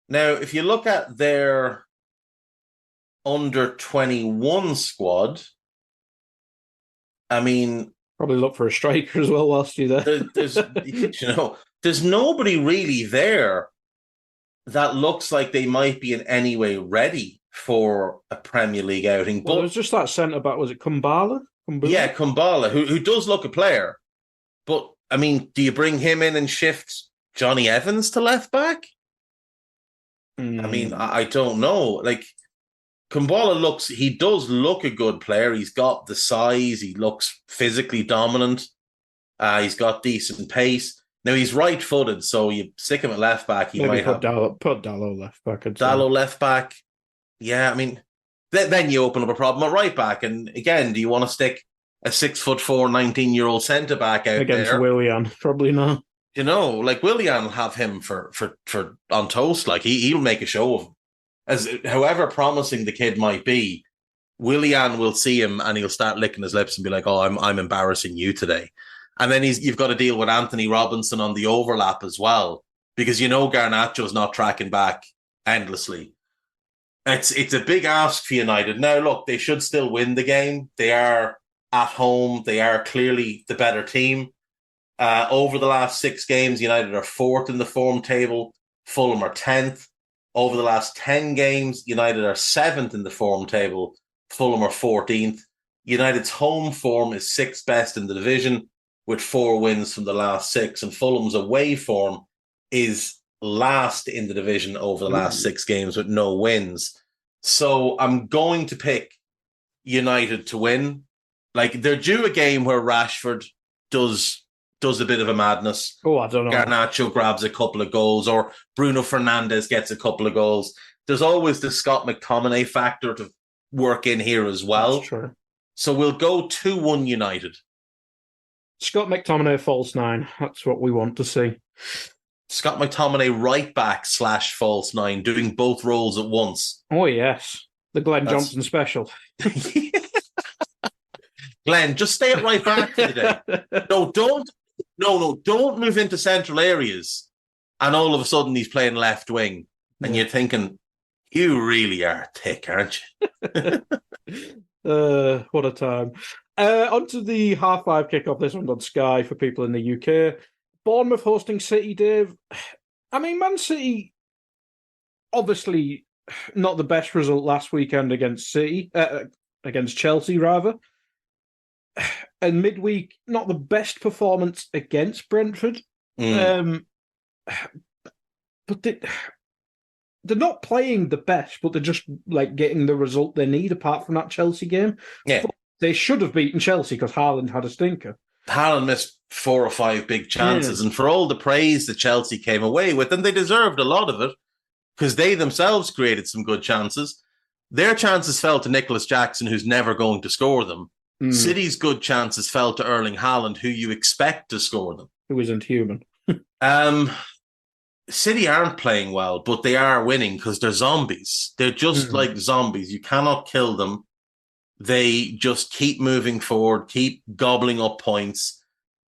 Now, if you look at their under-21 squad, I mean... Probably look for a striker as well whilst you're there. There's nobody really there that looks like they might be in any way ready for a Premier League outing. Well, it was just that centre-back, was it Kumbala? Yeah, Kumbala, who does look a player. But, I mean, do you bring him in and shift Johnny Evans to left-back? I mean, I don't know. Like, Kumbala he does look a good player. He's got the size. He looks physically dominant. He's got decent pace. Now, he's right-footed, so you stick him at left-back. Maybe put Dalot left-back. Dalot left-back. Yeah, I mean, then you open up a problem at right-back. And again, do you want to stick a 6'4", 19-year-old centre-back out against there? Willian? Probably not. You know, like, Willian will have him for on toast. Like, he'll make a show of him. As however promising the kid might be, Willian will see him and he'll start licking his lips and be like, "Oh, I'm embarrassing you today." And then you've got to deal with Anthony Robinson on the overlap as well, because Garnacho's not tracking back endlessly. It's a big ask for United. Now, look, they should still win the game. They are at home. They are clearly the better team. Over the last 6 games, United are 4th in the form table. Fulham are 10th. Over the last 10 games, United are 7th in the form table. Fulham are 14th. United's home form is 6th best in the division, with 4 wins from the last 6. And Fulham's away form is last in the division over the last 6 games with no wins. So I'm going to pick United to win. Like, they're due a game where Rashford does a bit of a madness. Oh, I don't know. Garnacho grabs a couple of goals, or Bruno Fernandes gets a couple of goals. There's always the Scott McTominay factor to work in here as well. That's true. So we'll go 2-1 United. Scott McTominay false 9. That's what we want to see. Scott McTominay right back / false 9, doing both roles at once. Oh, yes. The Glenn Johnson special. Glenn, just stay at right back for the day. Don't move into central areas. And all of a sudden he's playing left wing. And you're thinking, you really are thick, aren't you? What a time. On to the 5:30 kickoff. This one's on Sky for people in the UK. Bournemouth hosting City, Dave. I mean, Man City, obviously not the best result last weekend against Chelsea, rather. and midweek, not the best performance against Brentford. But they're not playing the best, but they're just like getting the result they need apart from that Chelsea game. Yeah. But they should have beaten Chelsea because Haaland had a stinker. Haaland missed 4 or 5 big chances, and for all the praise that Chelsea came away with, and they deserved a lot of it, because they themselves created some good chances, their chances fell to Nicholas Jackson, who's never going to score them. City's good chances fell to Erling Haaland, who you expect to score them. Who isn't human. City aren't playing well, but they are winning because they're zombies. They're just like zombies. You cannot kill them. They just keep moving forward, keep gobbling up points.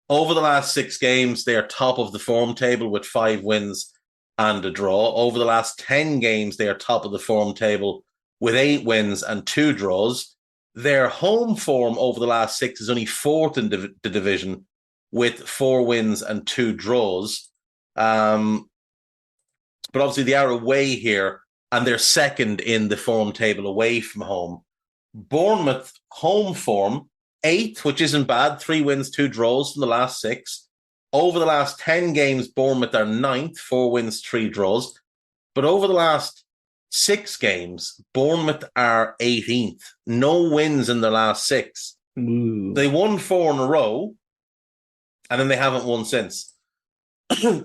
Over the last 6 games, they are top of the form table with 5 wins and a draw. Over the last 10 games, they are top of the form table with 8 wins and 2 draws. Their home form over the last 6 is only 4th in the division with 4 wins and 2 draws. But obviously they are away here, and they're 2nd in the form table away from home. Bournemouth home form, 8th, which isn't bad. 3 wins, 2 draws from the last 6. Over the last 10 games, Bournemouth are 9th, 4 wins, 3 draws. But over the last 6 games, Bournemouth are 18th. No wins in the last 6. Ooh. They won 4 in a row, and then they haven't won since.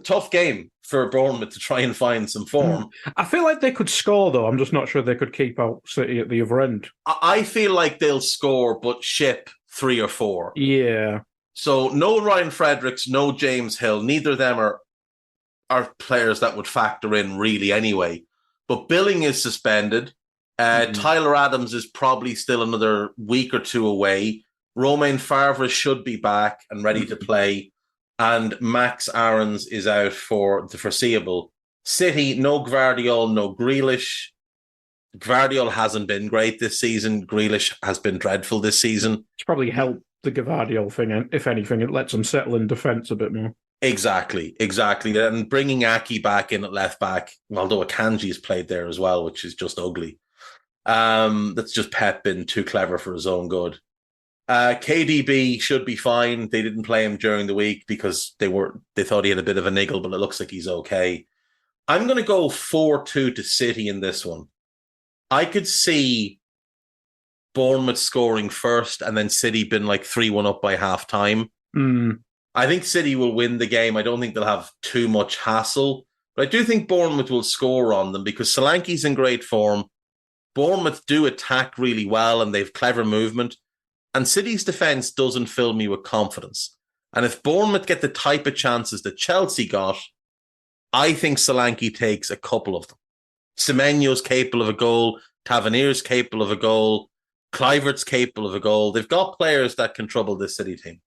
Tough game for Bournemouth to try and find some form. I feel like they could score, though. I'm just not sure they could keep out City at the other end. I feel like they'll score, but ship 3 or 4. Yeah. So no Ryan Fredericks, no James Hill. Neither of them are players that would factor in really anyway. But Billing is suspended. Tyler Adams is probably still another week or 2 away. Romain Favre should be back and ready to play. And Max Aarons is out for the foreseeable. City, no Gvardiol, no Grealish. Gvardiol hasn't been great this season. Grealish has been dreadful this season. It's probably helped the Gvardiol thing, and if anything, it lets them settle in defence a bit more. Exactly. And bringing Aki back in at left back, although Akanji's played there as well, which is just ugly. That's just Pep been too clever for his own good. KDB should be fine. They didn't play him during the week because they thought he had a bit of a niggle, but it looks like he's okay. I'm going to go 4-2 to City in this one. I could see Bournemouth scoring first and then City been like 3-1 up by half time. I think City will win the game. I don't think they'll have too much hassle, but I do think Bournemouth will score on them because Solanke's in great form. Bournemouth do attack really well and they've clever movement. And City's defence doesn't fill me with confidence. And if Bournemouth get the type of chances that Chelsea got, I think Solanke takes a couple of them. Semenyo's capable of a goal. Tavernier's capable of a goal. Kluivert's capable of a goal. They've got players that can trouble this City team.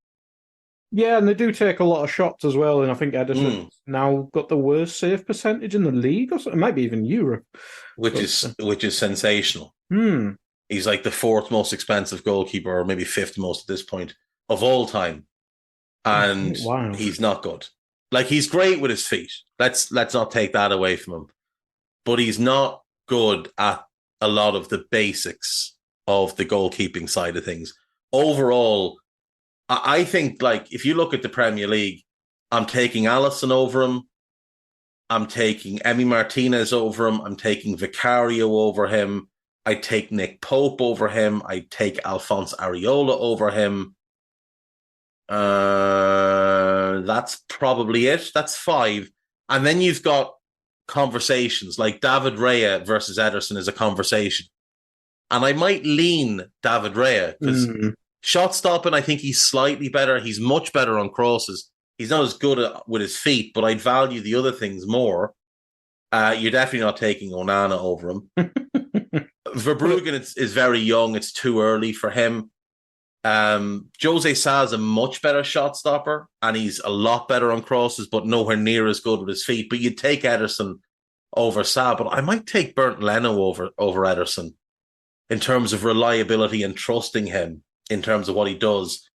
Yeah, and they do take a lot of shots as well. And I think Ederson's now got the worst save percentage in the league, or something. It might be even Europe, which is sensational. He's like the 4th most expensive goalkeeper, or maybe 5th most at this point of all time, and he's not good. Like, he's great with his feet. Let's not take that away from him, but he's not good at a lot of the basics of the goalkeeping side of things. Overall, I think, like, if you look at the Premier League, I'm taking Alisson over him. I'm taking Emi Martinez over him. I'm taking Vicario over him. I take Nick Pope over him. I take Alphonse Areola over him. That's probably it. That's 5. And then you've got conversations like David Raya versus Ederson is a conversation. And I might lean David Raya because shot stopping, I think he's slightly better. He's much better on crosses. He's not as good with his feet, but I'd value the other things more. You're definitely not taking Onana over him. Verbruggen is very young. It's too early for him. Jose Sa is a much better shot stopper, and he's a lot better on crosses, but nowhere near as good with his feet. But you'd take Ederson over Sa, but I might take Bernd Leno over Ederson in terms of reliability and trusting him in terms of what he does.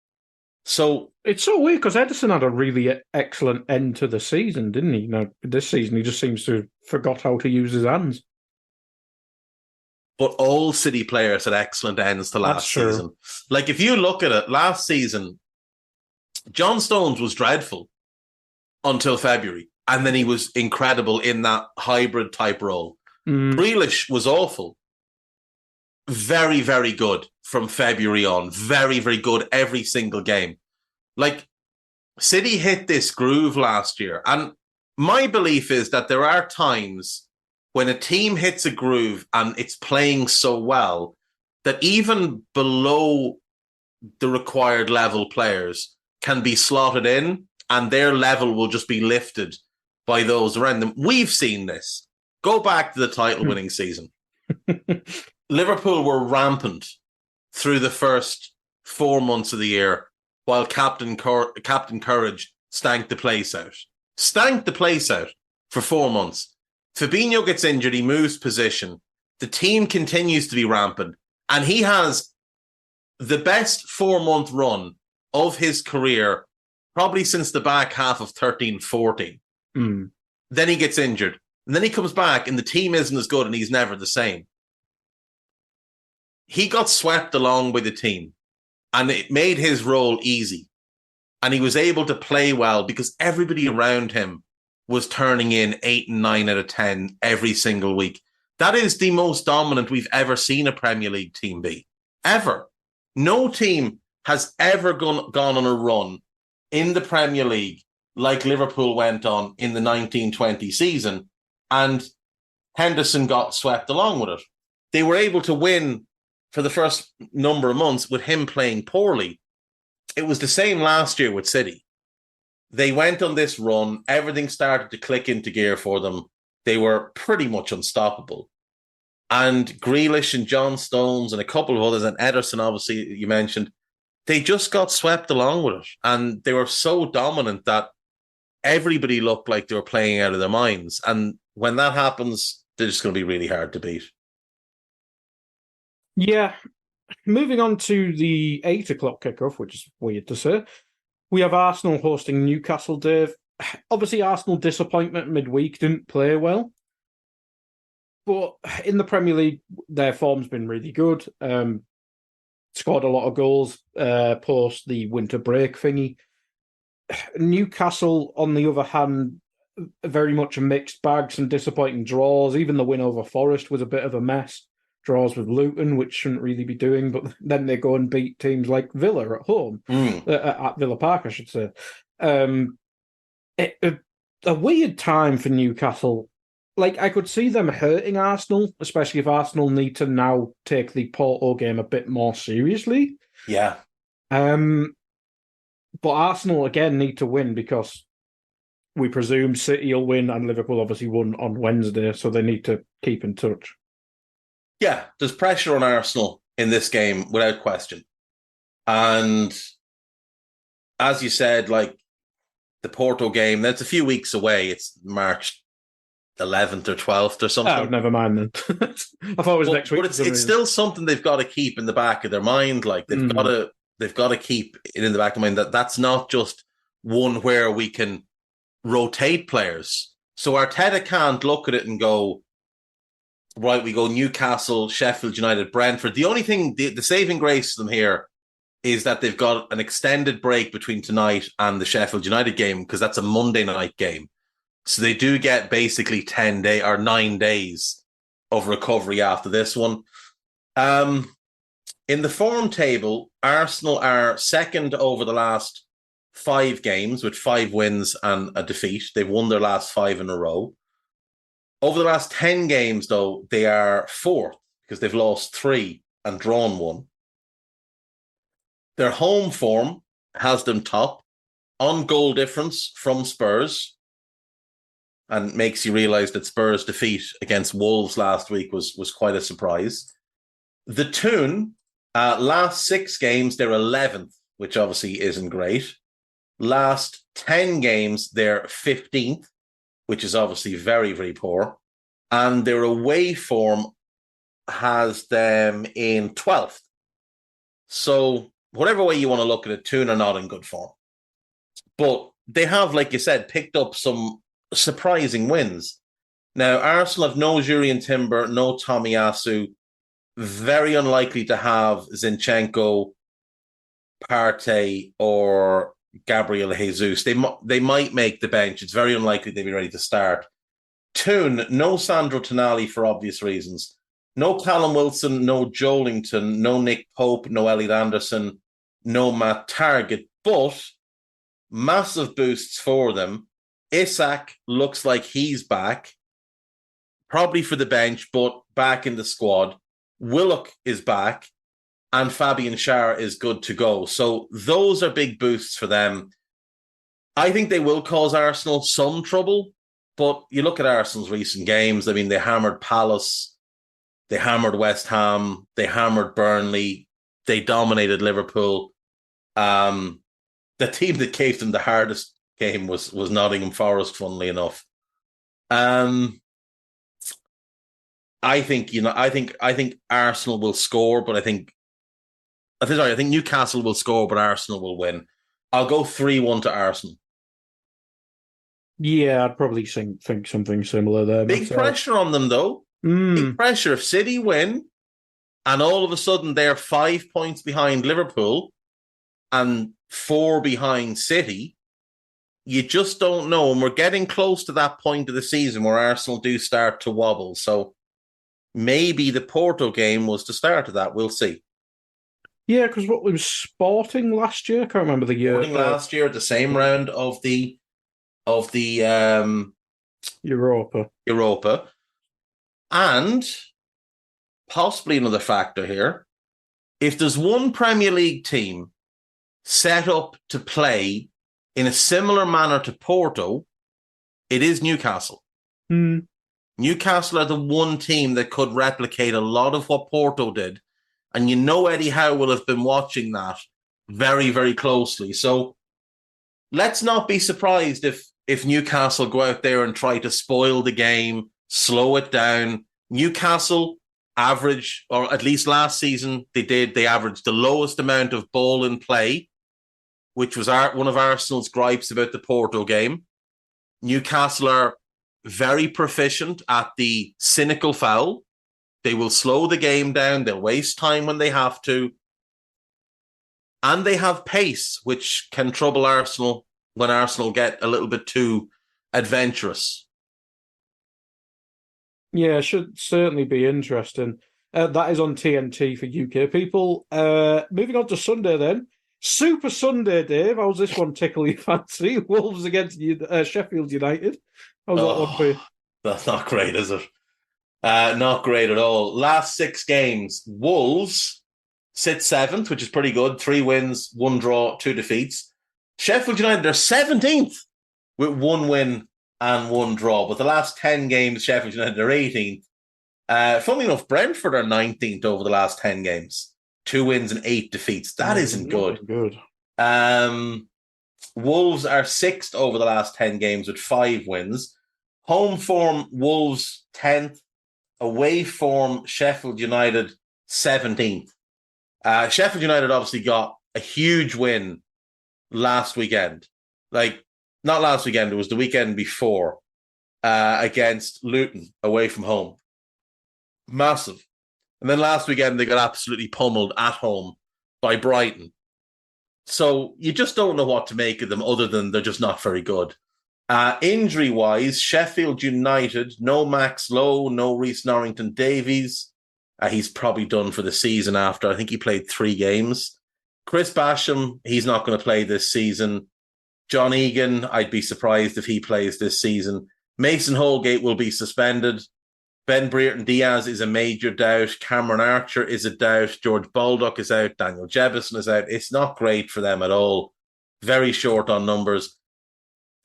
So it's so weird because Ederson had a really excellent end to the season, didn't he? Now, this season, he just seems to have forgot how to use his hands. but all City players had excellent ends to last season. Like, if you look at it, last season, John Stones was dreadful until February, and then he was incredible in that hybrid type role. Grealish was awful. Very, very good from February on. Very, very good every single game. Like, City hit this groove last year, and my belief is that there are times when a team hits a groove and it's playing so well that even below the required level players can be slotted in and their level will just be lifted by those around them. We've seen this. Go back to the title-winning season. Liverpool were rampant through the first 4 months of the year while Captain Courage stank the place out. Stank the place out for 4 months. Fabinho gets injured, he moves position. The team continues to be rampant, and he has the best 4-month run of his career, probably since the back half of 13-14. Then he gets injured, and then he comes back, and the team isn't as good, and he's never the same. He got swept along by the team, and it made his role easy. And he was able to play well because everybody around him was turning in 8 and 9 out of 10 every single week. That is the most dominant we've ever seen a Premier League team be. Ever. No team has ever gone on a run in the Premier League like Liverpool went on in the 1920 season, and Henderson got swept along with it. They were able to win for the first number of months with him playing poorly. It was the same last year with City. They went on this run. Everything started to click into gear for them. They were pretty much unstoppable. And Grealish and John Stones and a couple of others, and Ederson, obviously, you mentioned, they just got swept along with it. And they were so dominant that everybody looked like they were playing out of their minds. And when that happens, they're just going to be really hard to beat. Yeah. Moving on to the 8 o'clock kickoff, which is weird to say. We have Arsenal hosting Newcastle, Dave. Obviously, Arsenal disappointment midweek, didn't play well. But in the Premier League, their form's been really good. Scored a lot of goals post the winter break thingy. Newcastle, on the other hand, very much a mixed bag, some disappointing draws. Even the win over Forest was a bit of a mess. Draws with Luton, which shouldn't really be doing, but then they go and beat teams like Villa at home, at Villa Park, I should say. A weird time for Newcastle. Like, I could see them hurting Arsenal, especially if Arsenal need to now take the Porto game a bit more seriously. Yeah. But Arsenal, again, need to win because we presume City will win and Liverpool obviously won on Wednesday, so they need to keep in touch. Yeah, there's pressure on Arsenal in this game, without question. And as you said, like the Porto game, that's a few weeks away. It's March 11th or 12th or something. Oh, never mind then. I thought it was next week. But it's still something they've got to keep in the back of their mind. Like they've got to keep it in the back of their mind that that's not just one where we can rotate players. So Arteta can't look at it and go, right, we go Newcastle, Sheffield United, Brentford. The only thing, the saving grace to them here is that they've got an extended break between tonight and the Sheffield United game because that's a Monday night game. So they do get basically 9 days of recovery after this one. In the form table, Arsenal are second over the last 5 games with 5 wins and a defeat. They've won their last 5 in a row. Over the last 10 games, though, they are 4th because they've lost 3 and drawn 1. Their home form has them top on goal difference from Spurs, and makes you realise that Spurs' defeat against Wolves last week was quite a surprise. The Toon, last 6 games, they're 11th, which obviously isn't great. Last 10 games, they're 15th, which is obviously very, very poor. And their away form has them in 12th. So whatever way you want to look at it, Toon are not in good form. But they have, like you said, picked up some surprising wins. Now, Arsenal have no Jurrien Timber, no Tomiyasu. very unlikely to have Zinchenko, Partey, or Gabriel Jesus. They might make the bench. It's very unlikely they'll be ready to start. Toon, no Sandro Tonali for obvious reasons. No Callum Wilson, no Joelinton, no Nick Pope, no Elliot Anderson, no Matt Target, but massive boosts for them. Isak looks like he's back, probably for the bench, but back in the squad. Willock is back, and Fabian Schär is good to go. So those are big boosts for them. I think they will cause Arsenal some trouble, but you look at Arsenal's recent games. I mean, they hammered Palace, they hammered West Ham, they hammered Burnley, they dominated Liverpool. The team that gave them the hardest game was Nottingham Forest, funnily enough. I think Arsenal will score, but I think Newcastle will score, but Arsenal will win. I'll go 3-1 to Arsenal. Yeah, I'd probably think something similar there. Big pressure on them, though. Big pressure. If City win, and all of a sudden they're 5 points behind Liverpool and 4 behind City, you just don't know. And we're getting close to that point of the season where Arsenal do start to wobble. So maybe the Porto game was the start of that. We'll see. Yeah, because what was Sporting last year? I can't remember the year. Sporting last year, the same round of the Europa. And possibly another factor here, if there's one Premier League team set up to play in a similar manner to Porto, it is Newcastle. Newcastle are the one team that could replicate a lot of what Porto did. And you know Eddie Howe will have been watching that very, very closely. So let's not be surprised if Newcastle go out there and try to spoil the game, slow it down. Newcastle average, or at least last season they averaged the lowest amount of ball in play, which was one of Arsenal's gripes about the Porto game. Newcastle are very proficient at the cynical foul. They will slow the game down. They'll waste time when they have to. And they have pace, which can trouble Arsenal when Arsenal get a little bit too adventurous. Yeah, should certainly be interesting. That is on TNT for UK people. Moving on to Sunday then. Super Sunday, Dave. How's this one tickle your fancy? Wolves against Sheffield United. How's that one for you? That's not great, is it? Not great at all. Last 6 games, Wolves sit 7th, which is pretty good. 3 wins, 1 draw, 2 defeats. Sheffield United are 17th with 1 win and 1 draw. But the last 10 games, Sheffield United are 18th. Funnily enough, Brentford are 19th over the last 10 games. 2 wins and 8 defeats. That isn't good. Wolves are 6th over the last 10 games with 5 wins. Home form, Wolves 10th. Away form, Sheffield United 17th. Sheffield United obviously got a huge win last weekend. Like, not last weekend, it was the weekend before, against Luton away from home. Massive. And then last weekend, they got absolutely pummeled at home by Brighton. So you just don't know what to make of them other than they're just not very good. Injury-wise, Sheffield United, no Max Lowe, no Reece Norrington-Davies. He's probably done for the season after. I think he played 3 games. Chris Basham, he's not going to play this season. John Egan, I'd be surprised if he plays this season. Mason Holgate will be suspended. Ben Brereton-Diaz is a major doubt. Cameron Archer is a doubt. George Baldock is out. Daniel Jebison is out. It's not great for them at all. Very short on numbers.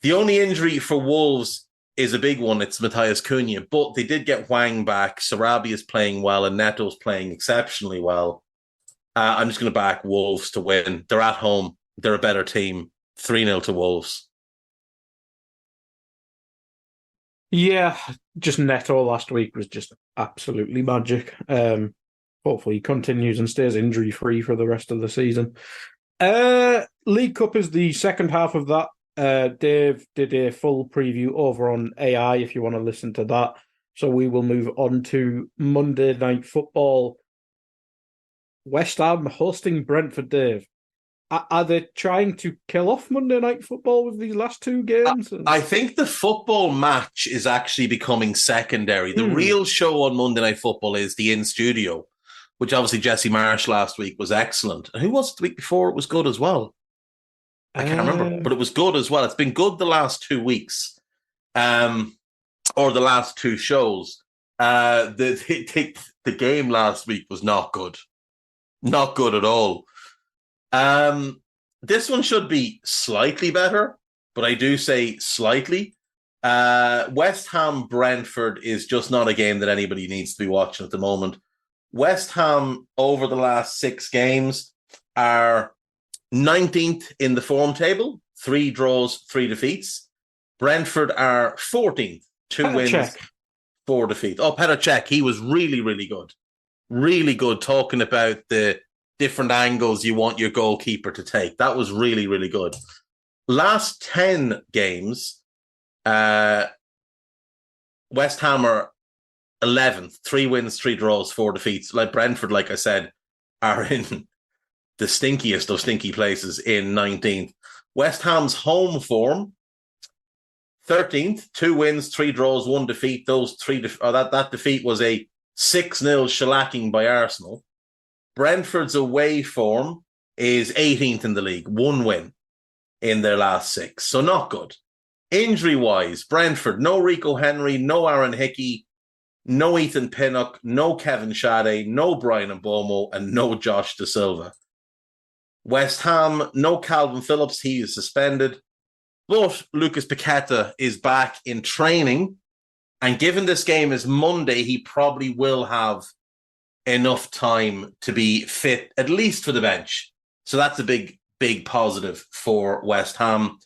The only injury for Wolves is a big one. It's Matthias Cunha, but they did get Wang back. Sarabi is playing well, and Neto's playing exceptionally well. I'm just going to back Wolves to win. They're at home. They're a better team. 3-0 to Wolves. Yeah, just Neto last week was just absolutely magic. Hopefully he continues and stays injury-free for the rest of the season. League Cup is the second half of that. Dave did a full preview over on AI if you want to listen to that. So we will move on to Monday Night Football. West Ham hosting Brentford, Dave. Are they trying to kill off Monday Night Football with these last two games? I think the football match is actually becoming secondary. The real show on Monday Night Football is the in-studio, which obviously Jesse Marsh last week was excellent. And who was it the week before? It was good as well. I can't remember, but it was good as well. It's been good the last 2 weeks, or the last two shows. The game last week was not good. Not good at all. This one should be slightly better, but I do say slightly. West Ham Brentford is just not a game that anybody needs to be watching at the moment. West Ham, over the last 6 games, are 19th in the form table, 3 draws, 3 defeats. Brentford are 14th, 2 wins, 4 defeats. Oh, Petr Cech, he was really, really good. Really good, talking about the different angles you want your goalkeeper to take. That was really, really good. Last 10 games, West Ham are 11th, 3 wins, 3 draws, 4 defeats. Like Brentford, like I said, are in the stinkiest of stinky places in 19th. West Ham's home form, 13th, 2 wins, 3 draws, 1 defeat. That defeat was a 6-0 shellacking by Arsenal. Brentford's away form is 18th in the league, 1 win in their last 6. So not good. Injury-wise, Brentford, no Rico Henry, no Aaron Hickey, no Ethan Pinnock, no Kevin Shade, no Brian Mbomo, and no Josh Da Silva. West Ham, no Calvin Phillips, he is suspended. But Lucas Paqueta is back in training. And given this game is Monday, he probably will have enough time to be fit, at least for the bench. So that's a big, big positive for West Ham.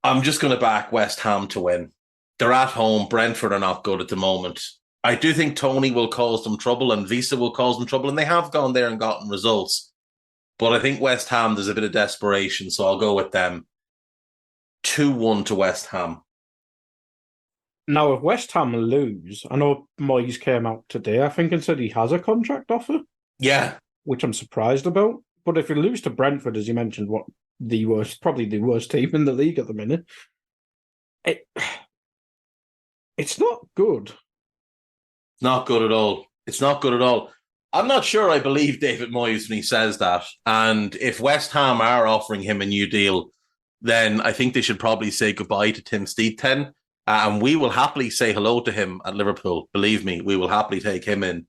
I'm just going to back West Ham to win. They're at home. Brentford are not good at the moment. I do think Tony will cause them trouble and Visa will cause them trouble, and they have gone there and gotten results. But I think West Ham, there's a bit of desperation, so I'll go with them. 2-1 to West Ham. Now, if West Ham lose, I know Moyes came out today, I think, and said he has a contract offer. Yeah. Which I'm surprised about. But if you lose to Brentford, as you mentioned, probably the worst team in the league at the minute, it's not good. Not good at all. It's not good at all. I'm not sure I believe David Moyes when he says that. And if West Ham are offering him a new deal, then I think they should probably say goodbye to Tim Steedten. And we will happily say hello to him at Liverpool. Believe me, we will happily take him in.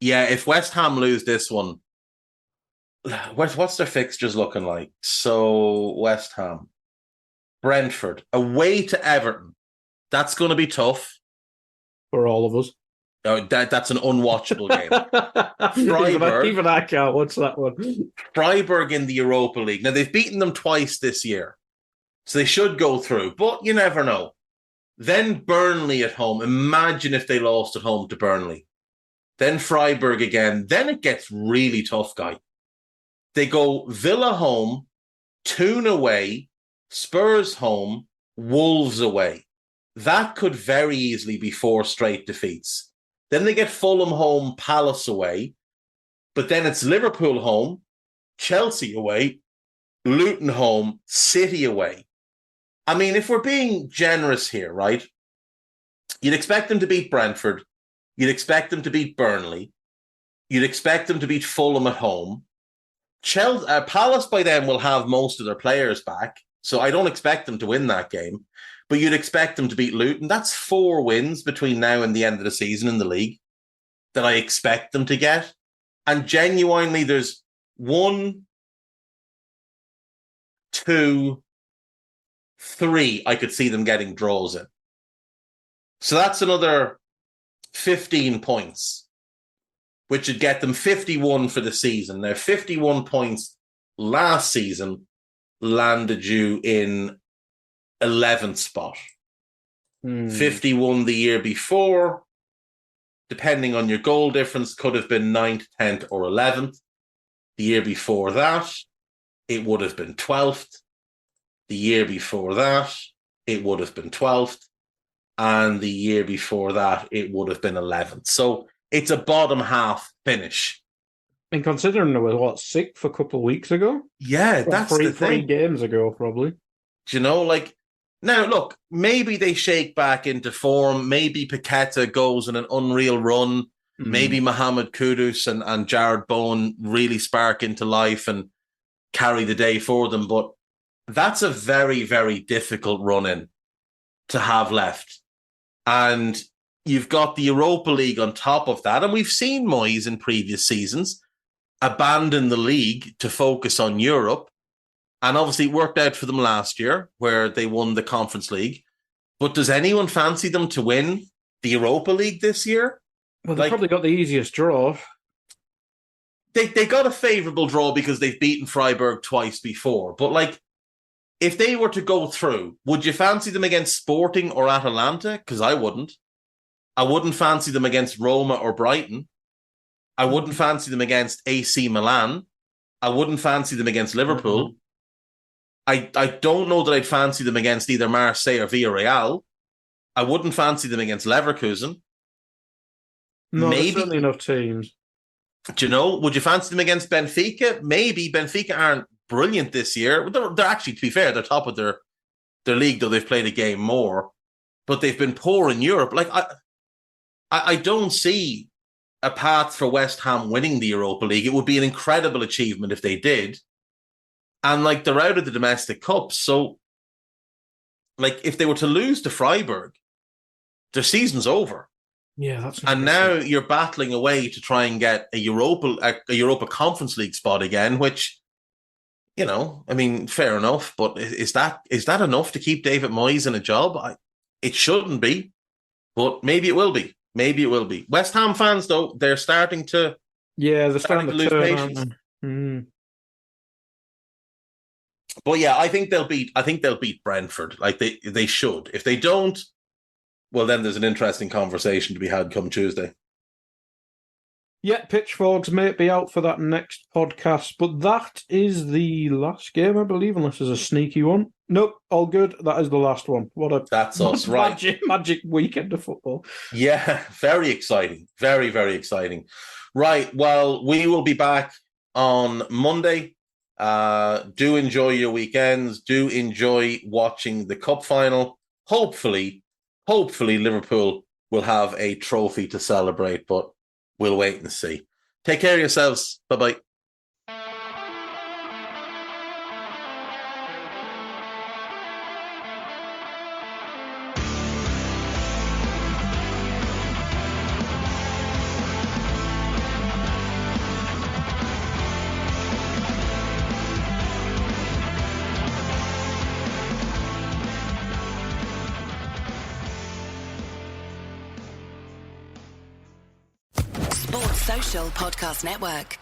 If West Ham lose this one, what's their fixtures looking like? So West Ham, Brentford, away to Everton. That's going to be tough. For all of us. Oh, that's an unwatchable game. Freiburg, even I can't watch that one. Freiburg in the Europa League. Now, they've beaten them twice this year. So they should go through, but you never know. Then Burnley at home. Imagine if they lost at home to Burnley. Then Freiburg again. Then it gets really tough, guy. They go Villa home, Toon away, Spurs home, Wolves away. That could very easily be 4 straight defeats. Then they get Fulham home, Palace away. But then it's Liverpool home, Chelsea away, Luton home, City away. I mean, if we're being generous here, right? You'd expect them to beat Brentford. You'd expect them to beat Burnley. You'd expect them to beat Fulham at home. Palace by then will have most of their players back, so I don't expect them to win that game. But you'd expect them to beat Luton. That's 4 wins between now and the end of the season in the league that I expect them to get. And genuinely, there's 1, 2, 3 I could see them getting draws in. So that's another 15 points, which would get them 51 for the season. Now, 51 points last season landed you in 11th spot. 51 the year before, depending on your goal difference, could have been 9th, 10th, or 11th. The year before that, it would have been 12th. The year before that, it would have been 12th. and the year before that, it would have been 11th. So it's a bottom half finish. And considering there was, 6th a couple of weeks ago? Yeah, that's the three thing. games ago, probably. Do you know, like, now, look, maybe they shake back into form. Maybe Paqueta goes on an unreal run. Maybe Mohamed Kudus and Jared Bowen really spark into life and carry the day for them. But that's a very, very difficult run-in to have left. And you've got the Europa League on top of that. And we've seen Moyes in previous seasons abandon the league to focus on Europe. And obviously it worked out for them last year where they won the Conference League. But does anyone fancy them to win the Europa League this year? Well, they probably got the easiest draw. They got a favourable draw because they've beaten Freiburg twice before. But, like, if they were to go through, would you fancy them against Sporting or Atalanta? Because I wouldn't. I wouldn't fancy them against Roma or Brighton. I wouldn't fancy them against AC Milan. I wouldn't fancy them against Liverpool. I don't know that I'd fancy them against either Marseille or Villarreal. I wouldn't fancy them against Leverkusen. No, there's certainly enough teams. Do you know, would you fancy them against Benfica? Maybe. Benfica aren't brilliant this year. They're actually, to be fair, they're top of their league, though they've played a game more. But they've been poor in Europe. Like, I don't see a path for West Ham winning the Europa League. It would be an incredible achievement if they did. And, like, they're out of the domestic cups. So, like, if they were to lose to Freiburg, their season's over. Yeah, that's. And now you're battling away to try and get a Europa Conference League spot again, which, you know, I mean, fair enough. But is that enough to keep David Moyes in a job? It shouldn't be, but maybe it will be. Maybe it will be. West Ham fans, though, they're starting to. Yeah, they're starting to lose turn, patience. But yeah, I think they'll beat Brentford. Like they should. If they don't, well, then there's an interesting conversation to be had come Tuesday. Yeah, Pitchforks may be out for that next podcast, but that is the last game, I believe, unless there's a sneaky one. Nope, all good. That is the last one. That's us, right? Magic weekend of football. Yeah, very exciting. Very, very exciting. Right, well, we will be back on Monday. Do enjoy your weekends. Do enjoy watching the cup final. Hopefully Liverpool will have a trophy to celebrate, but we'll wait and see. Take care of yourselves. Bye-bye. Sports Social Podcast Network.